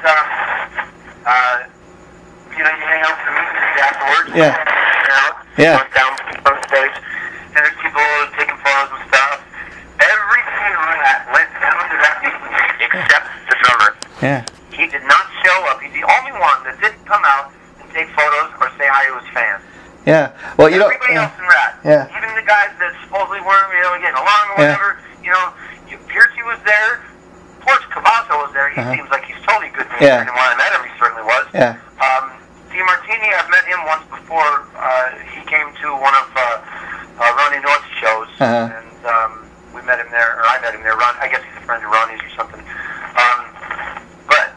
you hang out with the music afterwards. Went down on stage, and there's people taking photos and stuff. Everything went down to that music except the drummer. Yeah. He did not show up. He's the only one that didn't come out and take photos or say hi to his fans. Yeah. Well, everybody else in Rat. Yeah. Even the guys that supposedly weren't, getting along or whatever. Piercy was there. Porch Cavasso was there. He seems like he's totally good to me. And when I met him, he certainly was. Yeah. DeMartini, I've met him once before. He came to one of Ronnie North's shows, and we met him there, or I met him there. I guess he's a friend of Ronnie's or something. But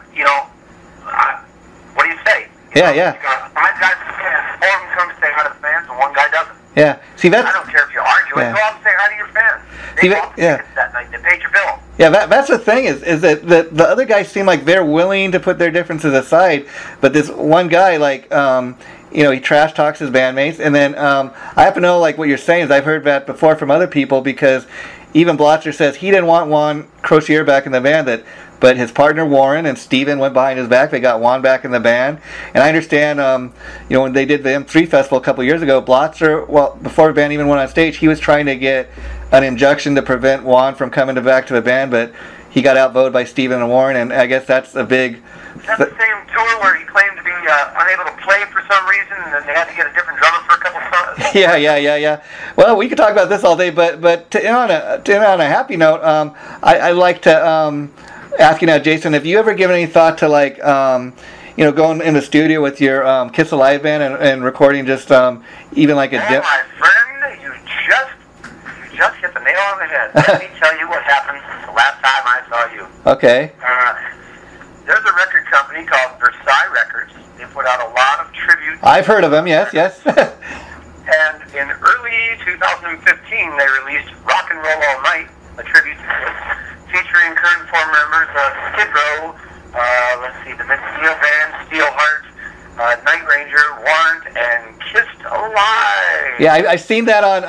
what do you say? Yeah. You got 5 guys in the band, 4 of them come to say hi to the fans, and 1 guy doesn't. Yeah. See, I don't care if you're arguing. Go out and say hi to your fans. They bought tickets that night. They paid your bill. Yeah, that's the thing is that the other guys seem like they're willing to put their differences aside, but this one guy, like, he trash talks his bandmates, and then I happen to know, like, what you're saying is I've heard that before from other people because even Blotzer says he didn't want Juan Crocier back in the band, but his partner Warren and Steven went behind his back. They got Juan back in the band. And I understand, when they did the M3 Festival a couple of years ago, Blotzer, before the band even went on stage, he was trying to get an injunction to prevent Juan from coming back to the band, but he got outvoted by Steven and Warren, and I guess that's a big... That's the same tour where he claimed to be unable to play for some reason, and then they had to get a different drummer for a couple songs. Yeah. Well, we could talk about this all day, but to end on a happy note, I'd like to ask you now, Jason, have you ever given any thought to going in the studio with your Kiss Alive band and recording just even like a... my friend, you just hit the nail on the head. Let me tell you what happened the last time I saw you. Okay. There's a record company called Versailles Records. They put out a lot of tributes. I've heard of them, yes. And in early 2015, they released Rock and Roll All Night, a tribute to Kiss, featuring current former members of Skid Row, the Vince Neil Band, Steelheart, Night Ranger, Warrant, and Kissed Alive. Yeah, I've seen that on.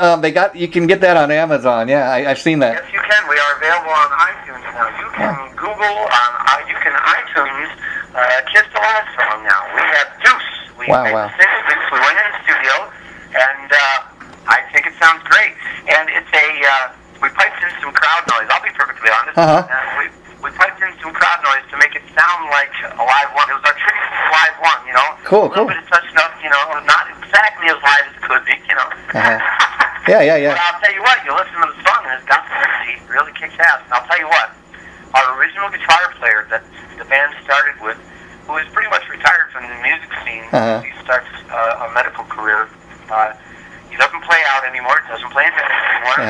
You can get that on Amazon. Yeah, I've seen that. Yes, you can. We are available on iTunes now. You can Google. You can iTunes Kissed Alive song now. We have Deuce. We made the single Deuce. We went in the studio, and I think it sounds great. And it's we piped in some crowd noise. I'll be perfectly honest. We piped in some crowd noise to make it sound like a live one. It was our tribute to Live One, Cool, a little bit of touch up, you know, not exactly as live as it could be, you know. Yeah. But I'll tell you what, you listen to the song and it's got some energy. It really kicks ass. And I'll tell you what, our original guitar player that the band started with, who is pretty much retired from the music scene, he starts a medical career. He doesn't play out anymore, doesn't play in bands anymore.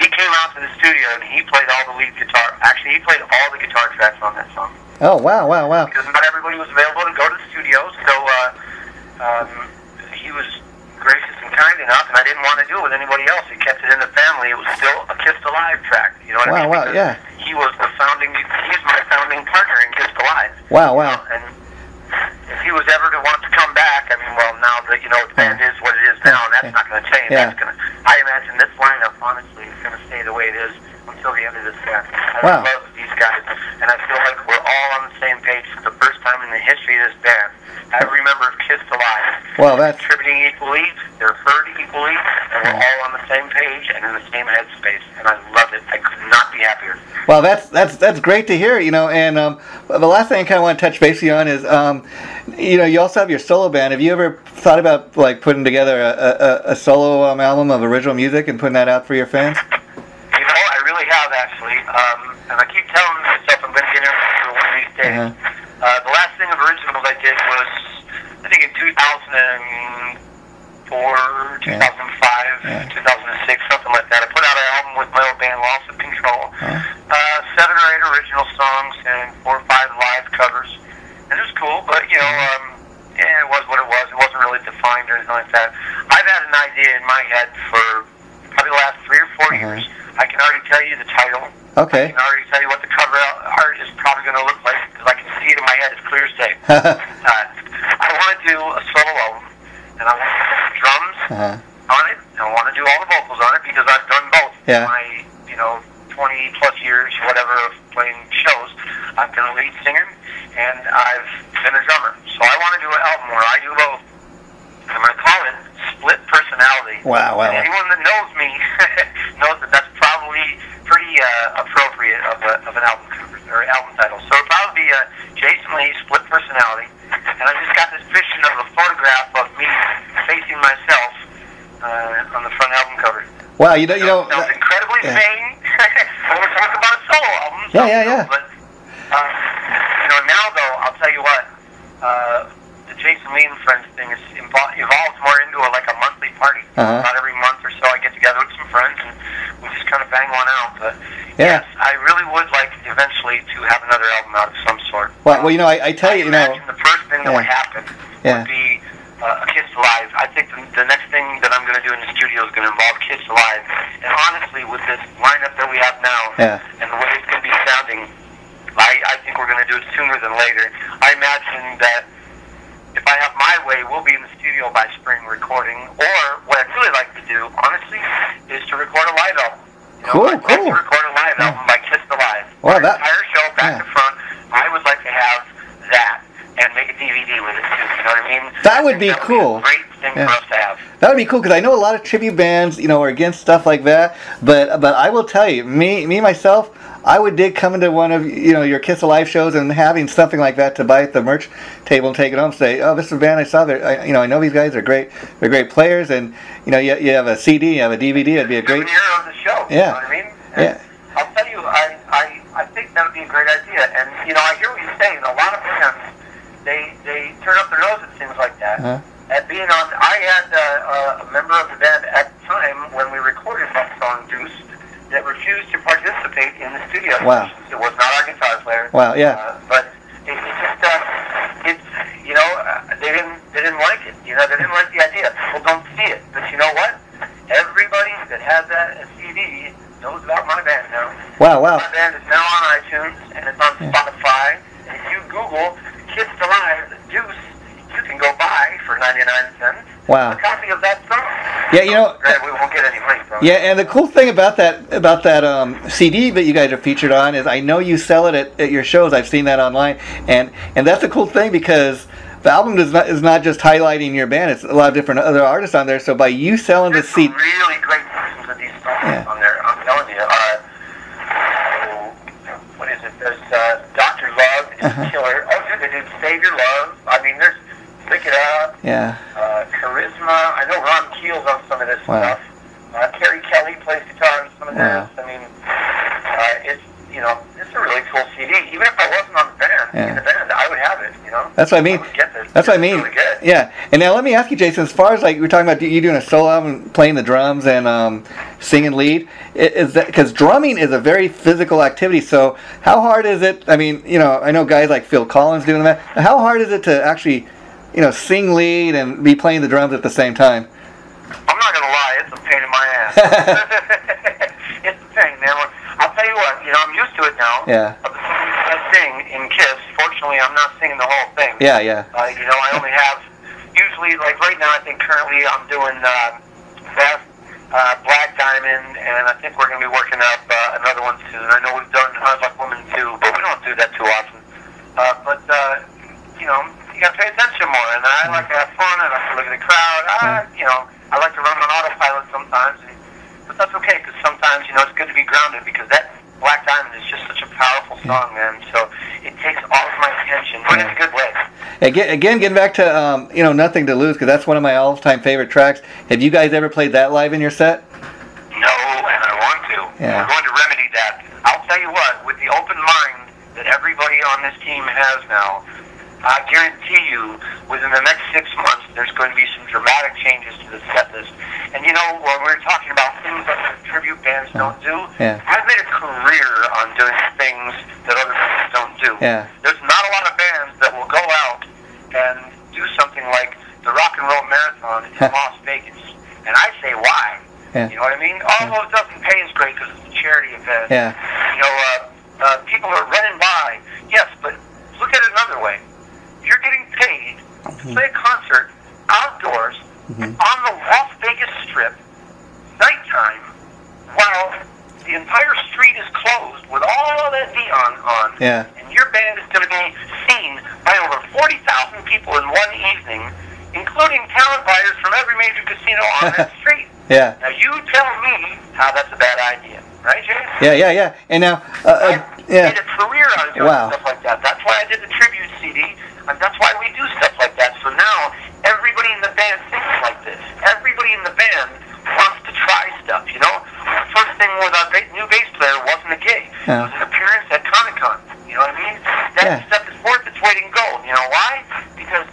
He came out to the studio and he played all the lead guitar. Actually, he played all the guitar tracks on that song. Oh, wow. Because not everybody was available to go to the studio, so he was gracious and kind enough, and I didn't want to do it with anybody else. He kept it in the family. It was still a Kissed Alive track. You know what I mean? Wow, yeah. He was he's my founding partner in Kissed Alive. Wow. And if he was ever to want to come back, I mean, well, now that, you know, the band is what it is now, and that's not going to change. Yeah. I imagine this lineup, honestly, is going to stay the way it is until the end of this band. I love these guys, and I feel like we're all on the same page for the first time in the history of this band. Every member of Kissed Alive. Well, that's contributing equally, they're heard equally, and we're all on the same page and in the same headspace, and I love it. I could not be happier. Well, that's great to hear, you know. And the last thing I kind of want to touch base on is, you know, you also have your solo band. Have you ever thought about like putting together a solo album of original music and putting that out for your fans? You know, I really have actually, and I keep telling myself I'm going to get into it one of these days. The last thing of originals I did was, I think in 2004, 2005, 2006, something like that. I put out an album with my old band, Loss of Control. 7 or 8 original songs and 4 or 5 live covers. And it was cool, but, you know, it was what it was. It wasn't really defined or anything like that. I've had an idea in my head for probably the last 3 or 4 years. I can already tell you the title. Okay. I can already tell you what the cover art is probably going to look like, because I can see it in my head as clear as day. I want to do a solo album, and I want to put drums on it, and I want to do all the vocals on it, because I've done both. My, you know, 20 plus years, whatever, of playing shows. I've been a lead singer, and I've been a drummer. So I want to do an album where I do both. I'm going to call it Split Personality. Wow. And anyone that knows me knows that that's probably pretty appropriate of an album cover or album title. So it'll probably be Jason Lee, Split Personality. And I just got this vision of a photograph of me facing myself on the front album cover. Wow, you know, sounds incredibly vain when we're talking about a solo album. Yeah. But you know, now though, I'll tell you what, the Jason Lee and Friends thing is evolved more into a monthly party. About every month or so, I get together with some friends and we just kind of bang one out. But yes, I really would like eventually to have another album out of some sort. Well, you know, I tell you, you know, the first thing that would happen would be Kissed Alive. I think the next thing that I'm going to do in the studio is going to involve Kissed Alive. And honestly, with this lineup that we have now and the way it's going to be sounding, I think we're going to do it sooner than later. I imagine that if I have my way, we'll be in the studio by spring recording. Or what I'd really like to do, honestly, is to record a live album. Cool. I'd like to record a live album by Kissed Alive. Well, the entire show, back to front. I would like to have that and make a DVD with it too. You know what I mean? That would be cool. Would be a great thing for us to have. That would be cool, because I know a lot of tribute bands, you know, are against stuff like that. But I will tell you, me myself, I would dig coming to one of, you know, your Kiss Alive shows and having something like that to buy at the merch table and take it home and say, oh, this is a band I saw. I know these guys are great. They're great players, and you know, you have a CD, you have a DVD. It'd be a great souvenir of the show. Yeah. You know what I mean? And I'll tell you, I think that would be a great idea. And you know, I hear what you're saying. A lot of bands, they turn up their nose at things like that. At being on, I had a member of the band at the time when we recorded that song Deuce that refused to participate in the studio. Wow. It was not our guitar player. Wow, yeah. But it just, it's, you know, they didn't like it. You know, they didn't like the idea. People don't see it. But you know what? Everybody that has that CD knows about my band now. Wow. My band is now on iTunes and it's on Spotify. And if you Google Kissed Alive Deuce, you can go buy for 99 cents a copy of that song. Yeah, you know. We won't get any money from it. Yeah, and the cool thing about that CD that you guys are featured on is I know you sell it at your shows. I've seen that online, and that's a cool thing, because the album is not just highlighting your band. It's a lot of different other artists on there. So by you selling the CD, really great versions of these songs on there. I'm telling you. What is it? There's Dr. Love is Killer. Oh, dude, they did Save Your Love. I mean, there's Pick It Up. Yeah. Charisma. I know Ron Keel's on some of this stuff. Kerry Kelly plays guitar on some of this. I mean, it's a really cool CD. Even if I wasn't on the band, in the band, I would have it. That's what I mean. That's what I mean. Really good. Yeah. And now let me ask you, Jason. As far as like we're talking about, you doing a solo album, playing the drums and singing lead, is that because drumming is a very physical activity? So how hard is it? I mean, I know guys like Phil Collins doing that. How hard is it to actually, sing lead and be playing the drums at the same time? I'm not gonna lie, it's a pain in my ass. It's a pain, man. I'll tell you what, I'm used to it now. Yeah. I sing in Kiss. Fortunately, I'm not singing the whole thing. Yeah, yeah. I only have, usually, like right now, I think currently I'm doing Beth, Black Diamond, and I think we're going to be working up another one soon. I know we've done Hard Luck Woman too, but we don't do that too often. You got to pay attention more, and I like to have fun, I like to look at the crowd. I like to run on autopilot sometimes, but that's okay, because sometimes, it's good to be grounded, because that Black Diamond is just such a powerful song, man, so it takes all of my attention, but in a good way. Again, getting back to, Nothing to Lose, because that's one of my all-time favorite tracks. Have you guys ever played that live in your set? No, and I want to. Yeah. We're going to remedy that. I'll tell you what, with the open mind that everybody on this team has now, I guarantee you, within the next 6 months, there's going to be some dramatic changes to the set list. And when we're talking about things that tribute bands don't do, I've made a career on doing things that other bands don't do. Yeah. There's not a lot of bands that will go out and do something like the Rock and Roll Marathon in Las Vegas. And I say, why? Yeah. You know what I mean? Although it doesn't pay as great because it's a charity event. Yeah. People are running by. Yes, but look at it another way. You're getting paid to play a concert outdoors on the Las Vegas Strip, nighttime, while the entire street is closed with all of that neon on, and your band is going to be seen by over 40,000 people in one evening, including talent buyers from every major casino on that street. Yeah. Now you tell me how that's a bad idea, right, James? Yeah. And now, I made a career out of doing stuff like that. That's why I did the tribute CD. And that's why we do stuff like that. So now, everybody in the band thinks like this. Everybody in the band wants to try stuff, The first thing with our new bass player wasn't a gig. It was an appearance at Comic-Con. You know what I mean? That stuff is worth its weight in gold. You know why? Because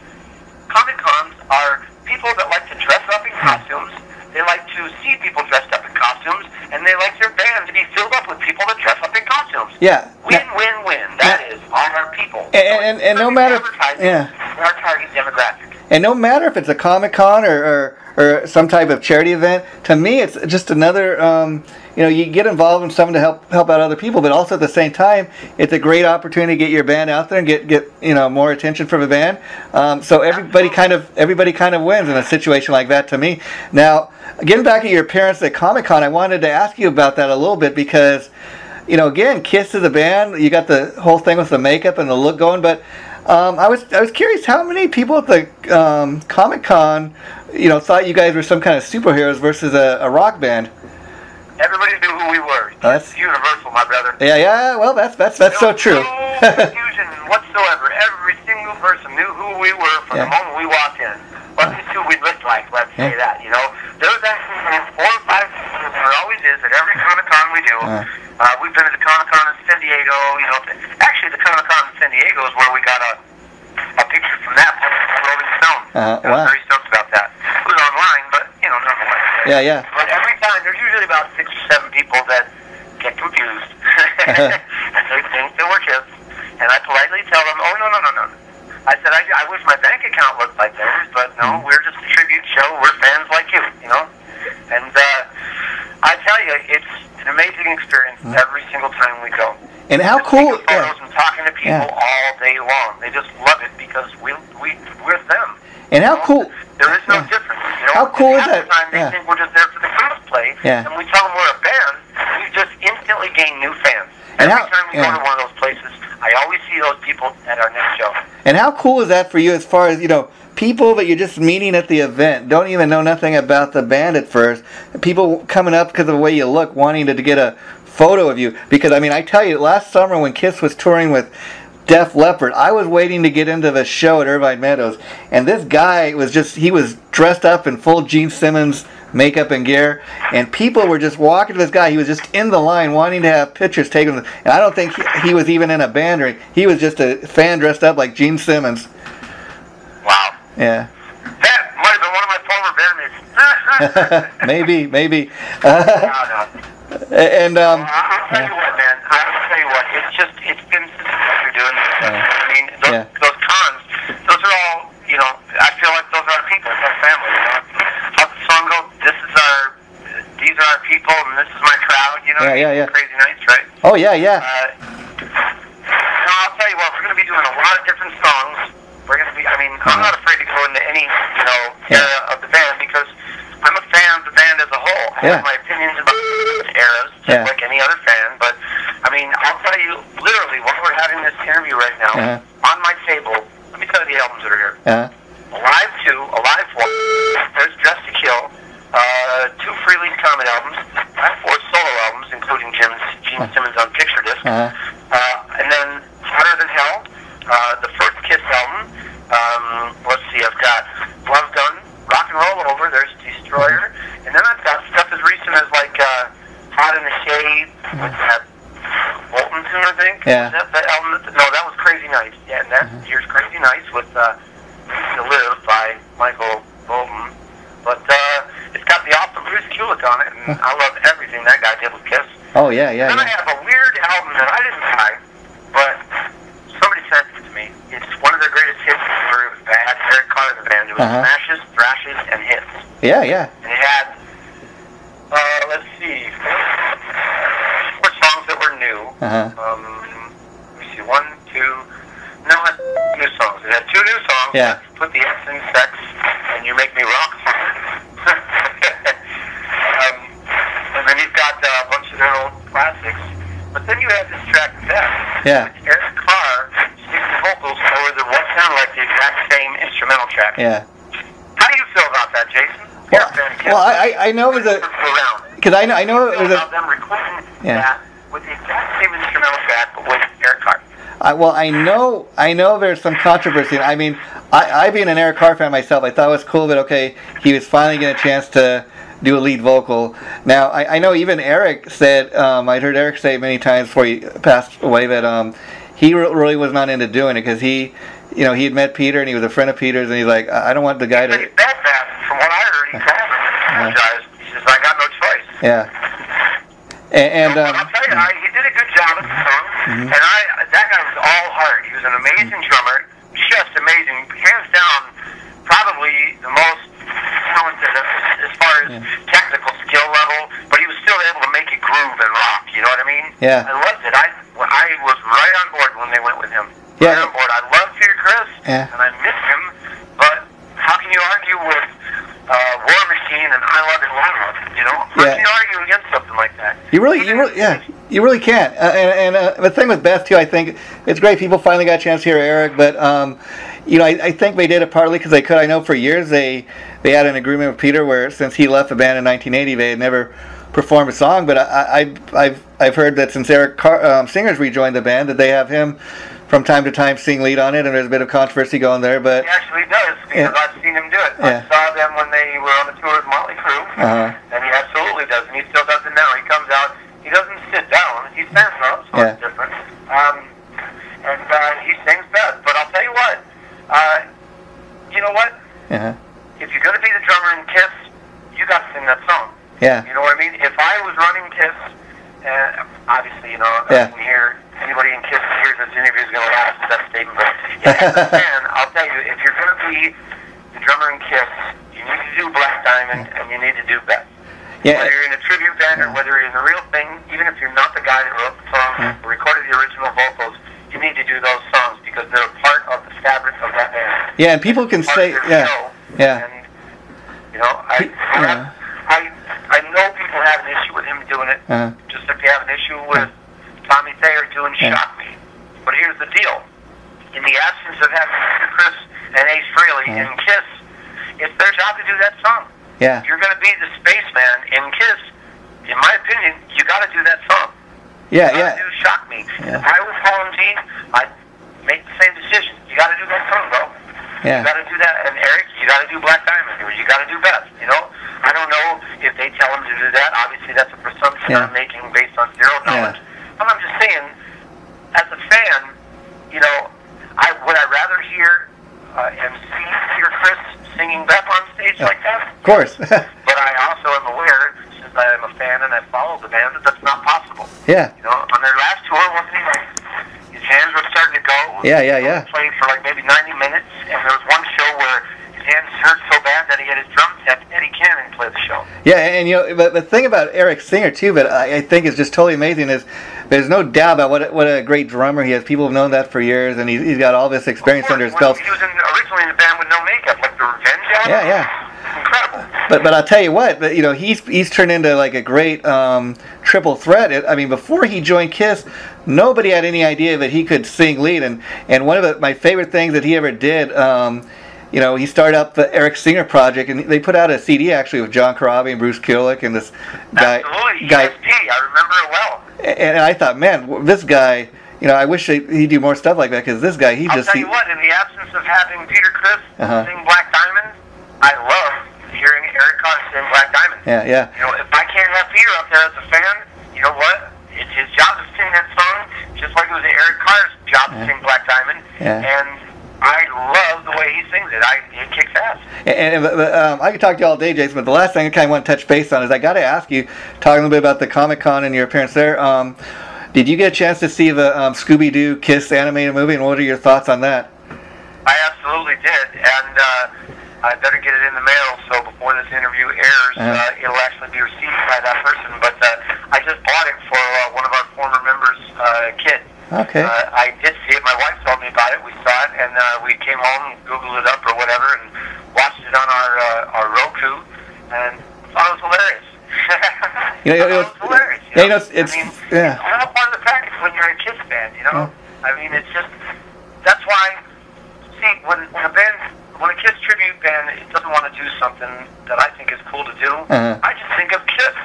Comic-Cons are people that like to dress up in costumes. They like to see people dressed up in costumes. And they like their band to be filled up with people that dress up in costumes. Yeah. Win. That is all our people. And no matter, our target demographic. And no matter if it's a Comic-Con or some type of charity event, to me it's just another, you get involved in something to help out other people, but also at the same time, it's a great opportunity to get your band out there and get more attention from a band. So everybody kind of wins in a situation like that to me. Now, getting back at your appearance at Comic-Con, I wanted to ask you about that a little bit because, again, Kiss is a band. You got the whole thing with the makeup and the look going, but I was curious how many people at the Comic-Con, thought you guys were some kind of superheroes versus a rock band. Everybody knew who we were. That's universal, my brother. Yeah. Well, that's so true. No confusion whatsoever. Every single person knew who we were from the moment we walked in. What who we looked like. Let's say that. There was actually 4 or 5 people. There always is at every Comic-Con we do. We've been to the Comic-Con in San Diego. Actually, the Comic-Con in San Diego is where we got a picture from that Rolling Stone. I was very stoked about that. It was online, but nonetheless. Yeah. But every time, there's usually about 6 or 7 people that get confused. And they think that we're kids. And I politely tell them, oh, no. I said, I wish my bank account looked like theirs, but no, we're just a tribute show. We're fans like you, And I tell you, it's an amazing experience every single time we go. And how cool! Photos and talking to people all day long. They just love it because we're them. And how cool! There is no difference. How cool is that? Half the time they think we're just there for the cosplay, and we tell them we're a band. We just instantly gain new fans. And every time we go to one of those places, I always see those people at our next show. And how cool is that for you as far as, people that you're just meeting at the event, don't even know nothing about the band at first, people coming up because of the way you look, wanting to get a photo of you. Because, I tell you, last summer when Kiss was touring with Def Leppard. I was waiting to get into the show at Irvine Meadows, and this guy was he was dressed up in full Gene Simmons makeup and gear, and people were just walking to this guy. He was just in the line wanting to have pictures taken, and I don't think he was even in a band, or he was just a fan dressed up like Gene Simmons. Wow. Yeah. That might have been one of my former bandmates. maybe. And I'll tell you what, man. I'll tell you what. It's been since you're doing this. I mean, those cons, those are all, you know, I feel like those are our people. It's our family, you know. How's the song go? These are our people, and this is my crowd, you know. Yeah. Crazy Nights, right? Oh, yeah. No, I'll tell you what. We're going to be doing a lot of different songs. We're going to be, I mean, I'm not afraid to go into any, you know, era of the band, because I'm a fan of the band as a whole. I have my opinions about eras, just like any other fan. But, I mean, I'll tell you, literally, while we're having this interview right now, on my table, let me tell you the albums that are here. Alive 2, Alive 1, there's Dress to Kill, 2 free-release Comet albums, 4 solo albums, including Gene Simmons on Picture Disc, and then Hotter Than Hell, the first Kiss album. Let's see, I've got Love Gun, Rock and Roll Over, there's Destroyer, and then I've got stuff as recent as like Hot in the Shade, what's that, Bolton tune, I think? Yeah. Was that the album? No, that was Crazy Nights. Yeah, and that here's Crazy Nights with To Live by Michael Bolton. But it's got the awesome Bruce Kulick on it, and I love everything that guy did with Kiss. Oh, yeah. And I have a weird album that I didn't buy, but somebody sent it to me. It's one of their greatest hits where it was bad. Eric Carr of the band. It was smashes, thrashes, and hits. Yeah. And it had, let's see, 4 songs that were new. Let me see, 1, 2, no, it had new songs. It had 2 new songs. Yeah. Put the S in Sex, and You Make Me Rock. And then you've got a bunch of their old classics. But then you have this track, Beth. Yeah. With Eric Carr singing vocals over what sounded like the exact same instrumental track. Yeah. How do you feel about that, Jason? Well, I know it was a... Because I know it was a... about them recording that with the exact same instrumental track, but with Eric Carr. Well, I know there's some controversy. I mean, I being an Eric Carr fan myself, I thought it was cool that, okay, he was finally getting a chance to do a lead vocal. Now, I know even Eric said, I'd heard Eric say many times before he passed away that he really was not into doing it because he had met Peter and he was a friend of Peter's, and he's like, I don't want the guy to... From what I heard, he told him, he says, I got no choice. Yeah. And I'll tell you, he did a good job at the song, and that guy was all heart. He was an amazing drummer, just amazing, hands down, probably the most talented as far as technical skill level, but he was still able to make it groove and rock, you know what I mean? Yeah. I loved it. I was right on board when they went with him. Yeah. Right on board. I love Peter Criss, and I miss him, but how can you argue with War Machine and I Love It Loud, you know? How can you argue against something like that? You really can't. And the thing with Beth too, I think it's great. People finally got a chance to hear Eric, but I think they did it partly because they could. I know for years they had an agreement with Peter where since he left the band in 1980, they had never performed a song. But I've heard that since Eric Singer's rejoined the band, that they have him from time to time sing lead on it, and there's a bit of controversy going there. But he actually does because I've seen him do it. I saw them when they were on the tour with Motley Crue, and he absolutely does, and he still does it now. He comes out. He doesn't sit down. He stands up, so it's different. And he sings best. But I'll tell you what. You know what? If you're going to be the drummer in Kiss, you got to sing that song. Yeah. You know what I mean? If I was running Kiss, obviously, you know, I can hear anybody in Kiss hears this interview is going to laugh at that statement. But as a fan, I'll tell you, if you're going to be the drummer in Kiss, you need to do Black Diamond and you need to do Beth. Yeah. Whether you're in a tribute band or whether you're in the real thing, even if you're not the guy that wrote the song or recorded the original vocals, you need to do those songs because they're a part of the fabric of that band. Yeah, and people can say, And, you know, I know people have an issue with him doing it, just like they have an issue with Tommy Thayer doing Shock Me. But here's the deal. In the absence of having Peter Criss and Ace Frehley in Kiss, it's their job to do that song. Yeah. If you're going to be the spaceman in Kiss, in my opinion, you got to do that song. Yeah, you got to do Shock Me. If I was Paul and Gene, make the same decision. You got to do that song, bro. Yeah. You got to do that. And Eric, you got to do Black Diamond, or you got to do Beth. You know, I don't know if they tell him to do that. Obviously, that's a presumption I'm making based on zero knowledge. But I'm just saying, as a fan, you know, would I rather hear and see Peter Criss singing Beth on stage like that? Of course. But I also am aware, since I am a fan and I follow the band, that that's not possible. Yeah. You know, on their last tour, wasn't he like, his hands were starting to go? Yeah. He played for like maybe 90 minutes, and there was one show where his hands hurt so bad that he had his drum set, Eddie Cannon play the show. Yeah, and you know, but the thing about Eric Singer too, that I think is just totally amazing is there's no doubt about what a great drummer he is. People have known that for years, and he's got all this experience under his belt. He was originally in the band with no makeup, like the Revenge album. Yeah. Incredible. But I'll tell you what, you know, he's turned into like a great triple threat. I mean, before he joined Kiss, nobody had any idea that he could sing lead, and one of my favorite things that he ever did. You know, he started up the Eric Singer Project, and they put out a CD actually with John Corabi and Bruce Kulick and this guy. Absolutely, I remember it well. And I thought, man, this guy, you know, I wish he'd do more stuff like that, because this guy, I'll tell you what, in the absence of having Peter Criss sing Black Diamond, I love hearing Eric Carr sing Black Diamond. Yeah. You know, if I can't have Peter up there as a fan, you know what? It's his job to sing that song, just like it was Eric Carr's job to sing Black Diamond. And I love the way he sings it. It kicks ass. And I could talk to you all day, Jason, but the last thing I kind of want to touch base on is I got to ask you, talking a little bit about the Comic-Con and your appearance there, did you get a chance to see the Scooby-Doo Kiss animated movie, and what are your thoughts on that? I absolutely did, and I better get it in the mail, so before this interview airs, it'll actually be received by that person, but I just bought it for one of our former members' kid. Okay. I did see it. My wife told me about it. We saw it, and we came home and Googled it up or whatever, and watched it on our Roku, and thought it was hilarious. It was hilarious. You know? It's all part of the package when you're a Kiss fan. You know, I mean, it's just that's why. See, when a Kiss tribute band doesn't want to do something that I think is cool to do, I just think of Kiss.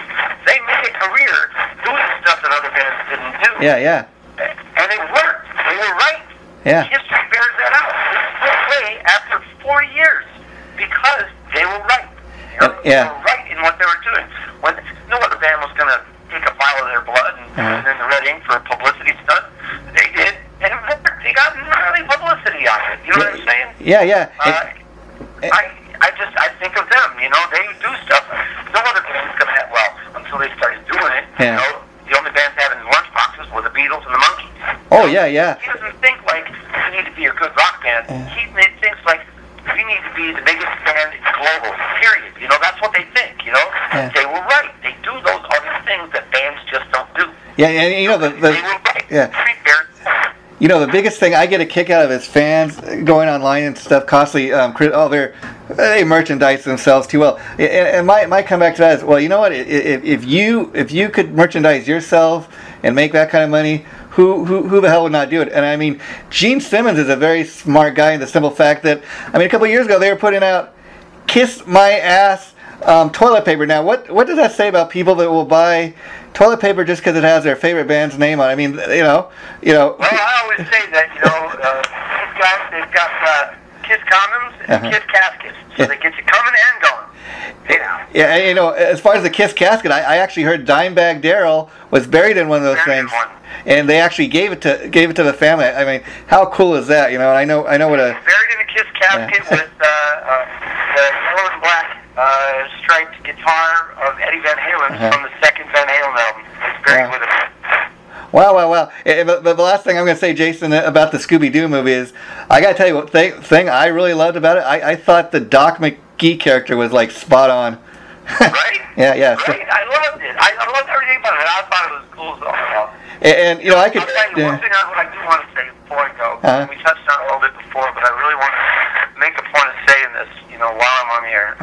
They made a career doing stuff that other bands didn't do. Yeah. And it worked. They were right. Yeah. History bears that out. They split away after 4 years because they were right. You know, they were right in what they were doing. When no other band was going to take a vial of their blood and then the red ink for a publicity stunt, they did, and they got gnarly publicity on it. You know what I'm saying? Yeah. I think of them. You know, they do stuff. No other band's going to have. Well, until they started doing it. You know, the only bands having lunchboxes were the Beatles and the Monkees. Oh, yeah. He doesn't think like we need to be a good rock band. He thinks like we need to be the biggest band global, period. You know, that's what they think, you know? They were right. They do those other things that bands just don't do. Yeah, and you know, they were right. You know, the biggest thing I get a kick out of is fans going online and stuff constantly, they merchandise themselves too well. And my comeback to that is, well, you know what? If you could merchandise yourself and make that kind of money, who the hell would not do it? And I mean, Gene Simmons is a very smart guy in the simple fact that, I mean, a couple of years ago they were putting out Kiss My Ass toilet paper. Now, what does that say about people that will buy toilet paper just because it has their favorite band's name on it? I mean, you know. Well, I always say that, you know, they've got Kiss condoms and Kiss caskets, so they get you coming and going. Yeah, you know, as far as the Kiss casket, I actually heard Dimebag Darrell was buried in one of those things, and they actually gave it to the family. I mean, how cool is that? You know, I know what a buried in a Kiss casket with the yellow and black striped guitar of Eddie Van Halen from the second Van Halen album. It's buried with him. Wow. But the last thing I'm going to say, Jason, about the Scooby-Doo movie is, I got to tell you what thing I really loved about it. I thought the Doc McGee character was like spot on. Right? Yeah. Right. I loved it. I loved everything about it. I thought it was cool as all. And you know, I could. I'll tell you one thing what I do want to say before I go. We touched on it a little bit before, but I really want to make a point of saying this. You know, while I'm on the air,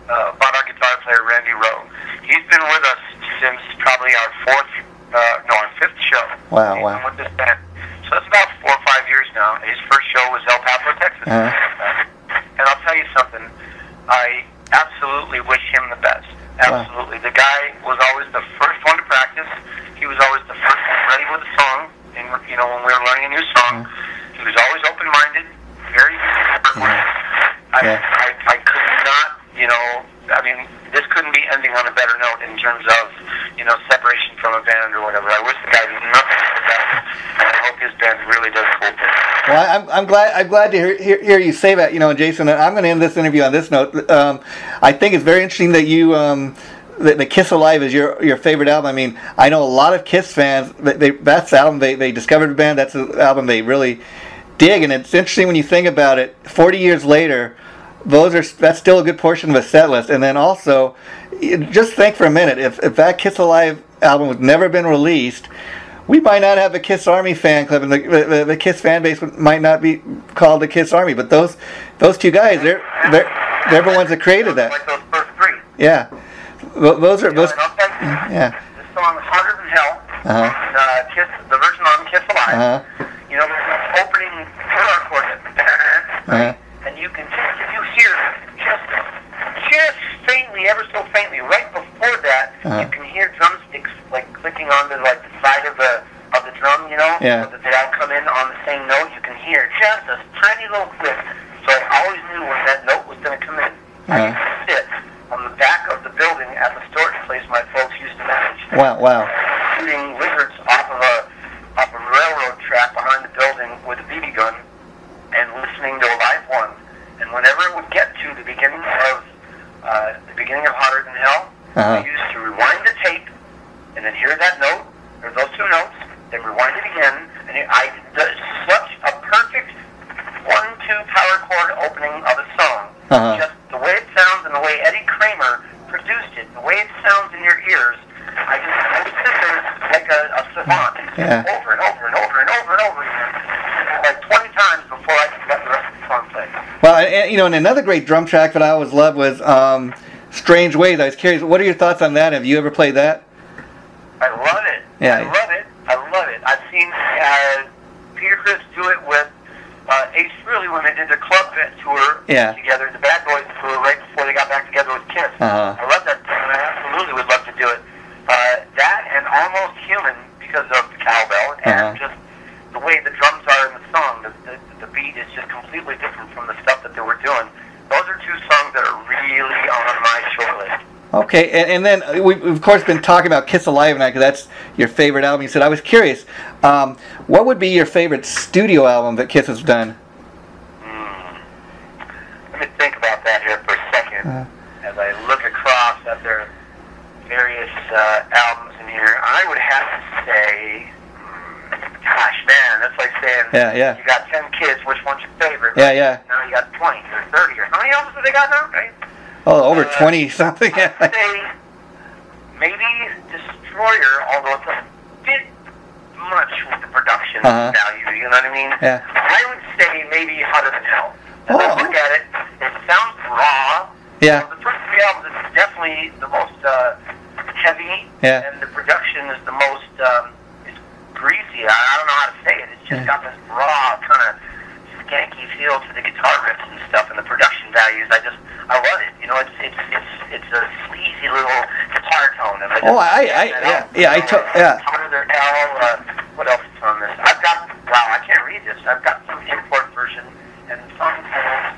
about our guitar player Randy Rowe. He's been with us since probably our fifth show. Wow. He's been with this band. So that's about 4 or 5 years now. His first show was El Paso, Texas. And I'll tell you something. I absolutely wish him the best. Absolutely. The guy was always the first one to practice. He was always the first one ready with a song. and you know, when we were learning a new song, he was always open-minded, very I could not, you know, I mean, this couldn't be ending on a better note in terms of, you know, separation from a band or whatever. I wish the guy did nothing but that, and I hope his band really does cool things. Well, I'm glad to hear you say that, you know, Jason. I'm going to end this interview on this note. I think it's very interesting that you the Kiss Alive is your favorite album. I mean, I know a lot of Kiss fans. That's the album they discovered the band. That's the album they really dig, and it's interesting when you think about it. 40 years later, that's still a good portion of a set list. And then also, just think for a minute, if that Kiss Alive album had never been released, we might not have a Kiss Army fan club, and the Kiss fan base might not be called the Kiss Army. But those two guys, they're the ones that created that. Like those first three. Yeah, those are those. Yeah. This song, "Harder Than Hell," Kiss, the version on Kiss Alive. You know, there's an opening guitar chord, and you can just, if you hear just faintly, ever so faintly, right before that, you can hear drumsticks like clicking onto like the side of the drum, you know, so that they all come in on the same note. You can hear just a tiny little click. So I always knew when that note was going to come in. I used to sit on the back of the building at the storage place my folks used to manage. Wow. Shooting lizards off of a railroad track behind the building with a BB gun and listening to a live one. And whenever it would get to the beginning of Harder Than Hell, I used to rewind the tape and then hear that note, or those two notes, then rewind it again, and such a perfect 1-2 power chord opening of a song. Just the way it sounds and the way Eddie Kramer produced it, the way it sounds in your ears, I would sit there like a savant, over and over and over and over and over again, like 20 times before I could get the rest of the song played. Well, and you know, and another great drum track that I always loved was "Strange Ways." I was curious, what are your thoughts on that? Have you ever played that? I love it. Yeah. I love it. I've seen Peter Criss do it with Ace Frehley when they did their club tour together, the Bad Boys tour, right before they got back together with Kiss. I love that, and I absolutely would love to do it. That and Almost Human, because of the cowbell and just the way the drums are in the song. The beat is just completely different from the stuff that they were doing. Those are two songs that are really on my short list. Okay, and then we've of course been talking about Kiss Alive now because that's your favorite album. You said, I was curious, what would be your favorite studio album that Kiss has done? Let me think about that here for a second as I look across at their various albums in here. I would have to say, gosh, man, that's like saying you got 10 kids, which one's your favorite? Yeah. Now you got 20 or 30 or how many albums have they got now? Right? Oh, over 20 something. I'd say maybe Destroyer, although it's a bit much with the production value, you know what I mean? Yeah. I would say maybe Hotter Than Hell. As I look at it, it sounds raw. Yeah. The first three albums is definitely the most heavy, and the production is the most it's greasy. I don't know how to say it. It's just got this raw kind of skanky feel to the guitar riffs and stuff, and the production values. I love it. You know, it's a sleazy little guitar tone. And Hotter Than Hell. What else is on this? I can't read this. I've got some import version and some titles.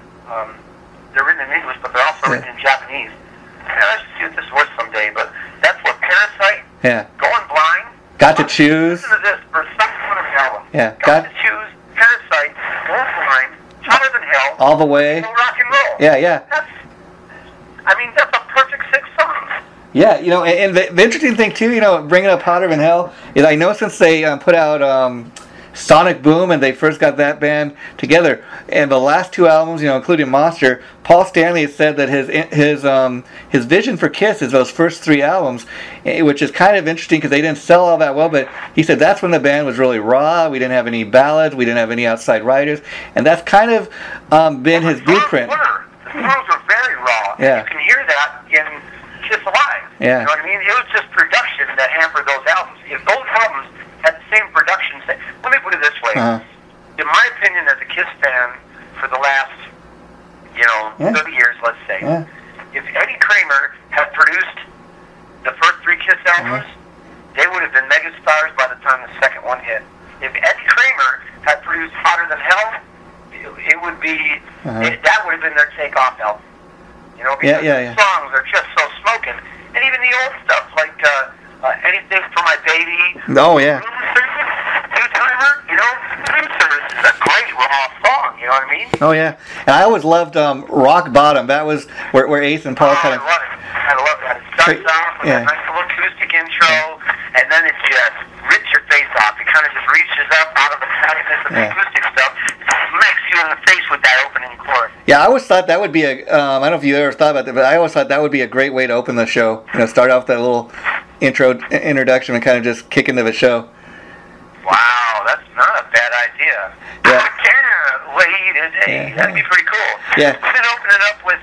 They're written in English, but they're also written in Japanese. Let's see what this was someday. But that's what Parasite. Going Blind. Got to Choose. Listen to this for some kind of album. Got to Choose. Parasite. Going Blind. Hotter Than Hell. All the Way. Rock and Roll. That's a perfect 6 songs. Yeah, you know, and the interesting thing too, you know, bringing up Hotter Than Hell, is I know since they put out Sonic Boom and they first got that band together, and the last 2 albums, you know, including Monster, Paul Stanley has said that his vision for Kiss is those first 3 albums, which is kind of interesting because they didn't sell all that well, but he said that's when the band was really raw. We didn't have any ballads, we didn't have any outside writers, and that's kind of been his blueprint. The songs were very raw. Yeah. You can hear that in Kiss Alive. Yeah. You know what I mean? It was just production that hampered those albums. If those albums had the same production, let me put it this way. In my opinion, as a Kiss fan for the last, 30 years, let's say, if Eddie Kramer had produced the first 3 Kiss albums, they would have been megastars by the time the second one hit. if Eddie Kramer had produced Hotter Than Hell, it would be, that would have been their takeoff album. You know, because the songs are just so smoking. And even the old stuff, like Anything for My Baby. Oh, yeah. New Timer, you know, Room Service is a great raw song, you know what I mean? Oh, yeah. And I always loved Rock Bottom. That was where Ace and Paul kind of... I love that. It starts off with a nice little acoustic intro, and then it just rips your face off. It kind of just reaches up out of the sadness of the acoustic stuff. It smacks you in the face with that opening chorus. Yeah, I always thought that would be I don't know if you ever thought about that, but I always thought that would be a great way to open the show. You know, start off that little introduction and kind of just kick into the show. Wow, that's not a bad idea. Yeah. I can't wait a day. That'd be pretty cool. Yeah. We've been opening up with,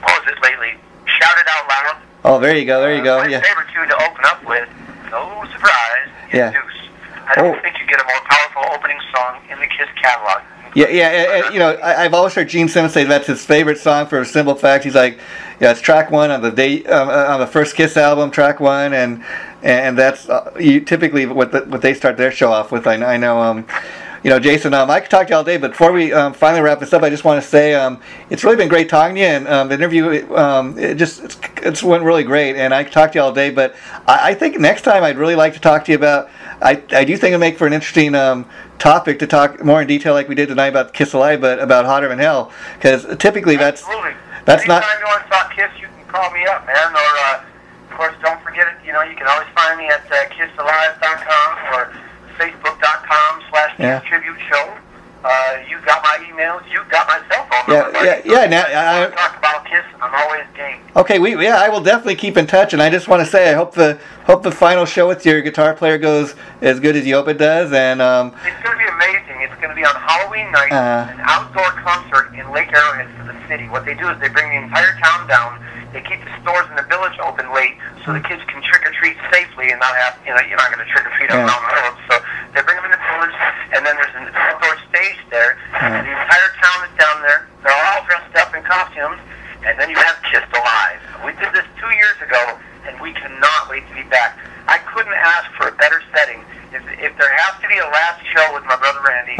what was it lately? Shout It Out Loud. Oh, there you go, My favorite tune to open up with, no surprise, is Deuce. I don't think you get a more powerful opening song in the Kiss catalog. Yeah, you know, I've always heard Gene Simmons say that's his favorite song for a simple fact. He's like, yeah, it's track one on the first Kiss album, track one, and that's typically what they start their show off with. I know. You know, Jason, I could talk to you all day, but before we finally wrap this up, I just want to say it's really been great talking to you, and the interview it went really great, and I could talk to you all day, but I think next time I'd really like to talk to you about, I do think it'd make for an interesting topic to talk more in detail like we did tonight about Kiss Alive, but about Hotter Than Hell, because typically that's Anytime not... you want to talk Kiss, you can call me up, man, or of course, don't forget it, you know, you can always find me at kissalive.com or Facebook.com/Tribute Show. You got my emails. You got my cell phone number. Yeah. Now talk about Kiss, and I'm always game. Okay, I will definitely keep in touch, and I just want to say I hope the final show with your guitar player goes as good as you hope it does. And it's going to be amazing. It's going to be on Halloween night, an outdoor concert in Lake Arrowhead for the city. What they do is they bring the entire town down. They keep the stores in the village open late so the kids can trick or treat safely and not have, you know, you're not going to trick or treat on Mountain Road. So they bring them in the village, and then there's an outdoor stage there, and the entire town is down there. They're all dressed up in costumes, and then you have Kiss Alive. We did this 2 years ago, and we cannot wait to be back. I couldn't ask for a better setting. If there has to be a last show with my brother Randy,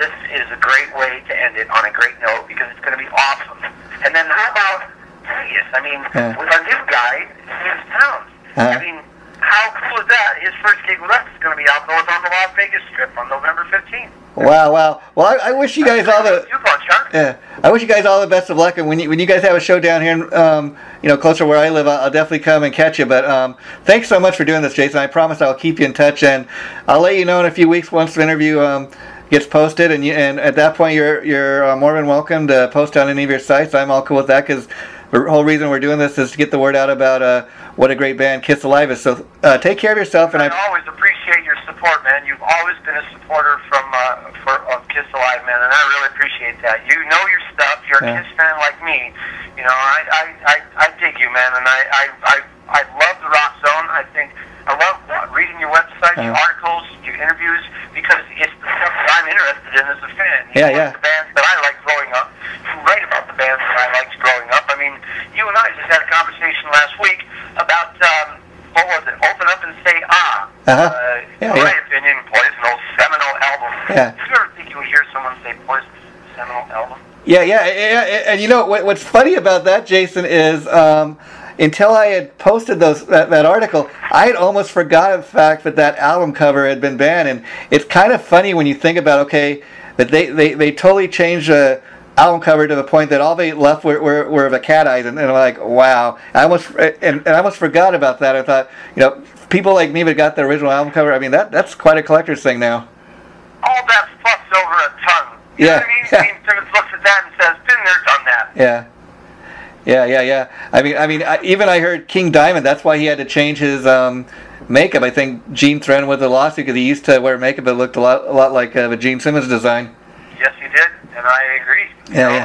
this is a great way to end it on a great note because it's going to be awesome. And then how about Vegas? I mean, with our new guy, James Towns. I mean, how cool is that? His first gig with us is going to be outdoors on the Las Vegas Strip on November 15th. Wow. Well, I wish you guys all the... I wish you guys all the best of luck. And when you guys have a show down here, you know, closer where I live, I'll definitely come and catch you. But thanks so much for doing this, Jason. I promise I'll keep you in touch, and I'll let you know in a few weeks once the interview gets posted. And at that point, you're more than welcome to post on any of your sites. I'm all cool with that because the whole reason we're doing this is to get the word out about what a great band Kiss Alive is. So take care of yourself. And I always appreciate your support, man. You've always been a supporter of Kiss Alive, man, and I really appreciate that. You know your stuff. You're a Kiss fan like me. You know, I dig you, man, and I love the Rock Zone. I love reading your website, your articles, your interviews, because it's the stuff that I'm interested in as a fan. You like the bands that I like growing up. You write about the bands that I liked growing up. I mean, you and I just had a conversation last week about, what was it, Open Up and Say Ah. In my opinion, Poison's seminal album. Did you ever think you would hear someone say Poison's seminal album? Yeah. And you know, what's funny about that, Jason, is... until I had posted that article, I had almost forgotten the fact that album cover had been banned. And it's kind of funny when you think about, that they totally changed the album cover to the point that all they left were the cat eyes. And I'm like, wow. I almost forgot about that. I thought, you know, people like me that got the original album cover, I mean, that's quite a collector's thing now. All that fuss over a tongue. You know what I mean? Gene Simmons looks at that and says, been there, done that. Yeah. I mean, even I heard King Diamond. That's why he had to change his makeup. I think Gene threatened with a lawsuit because he used to wear makeup that looked a lot like the Gene Simmons design. Yes, he did, and I agree. You know,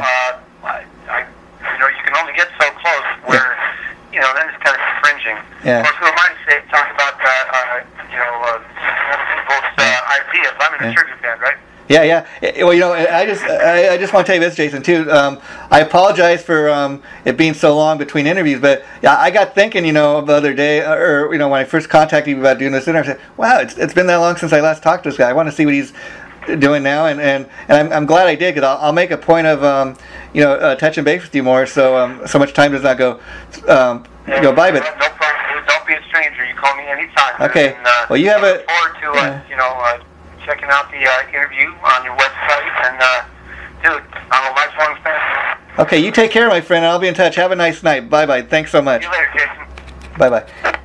you can only get so close where, you know, then it's kind of infringing. Of course, who am I to talk about people's ideas? I'm in a tribute band, right? Yeah. Well, I just want to tell you this, Jason, too. I apologize for it being so long between interviews, but yeah, I got thinking, the other day, or when I first contacted you about doing this interview, I said, wow, it's been that long since I last talked to this guy. I want to see what he's doing now, and I'm glad I did, because I'll make a point of touching base with you more, so much time does not go by. But no problem. Don't be a stranger. You call me anytime. Okay. And, well, you have look forward to checking out the interview on your website, and dude, I'm a lifelong fan. Okay, you take care, my friend, and I'll be in touch. Have a nice night. Bye bye. Thanks so much. See you later, Jason. Bye bye.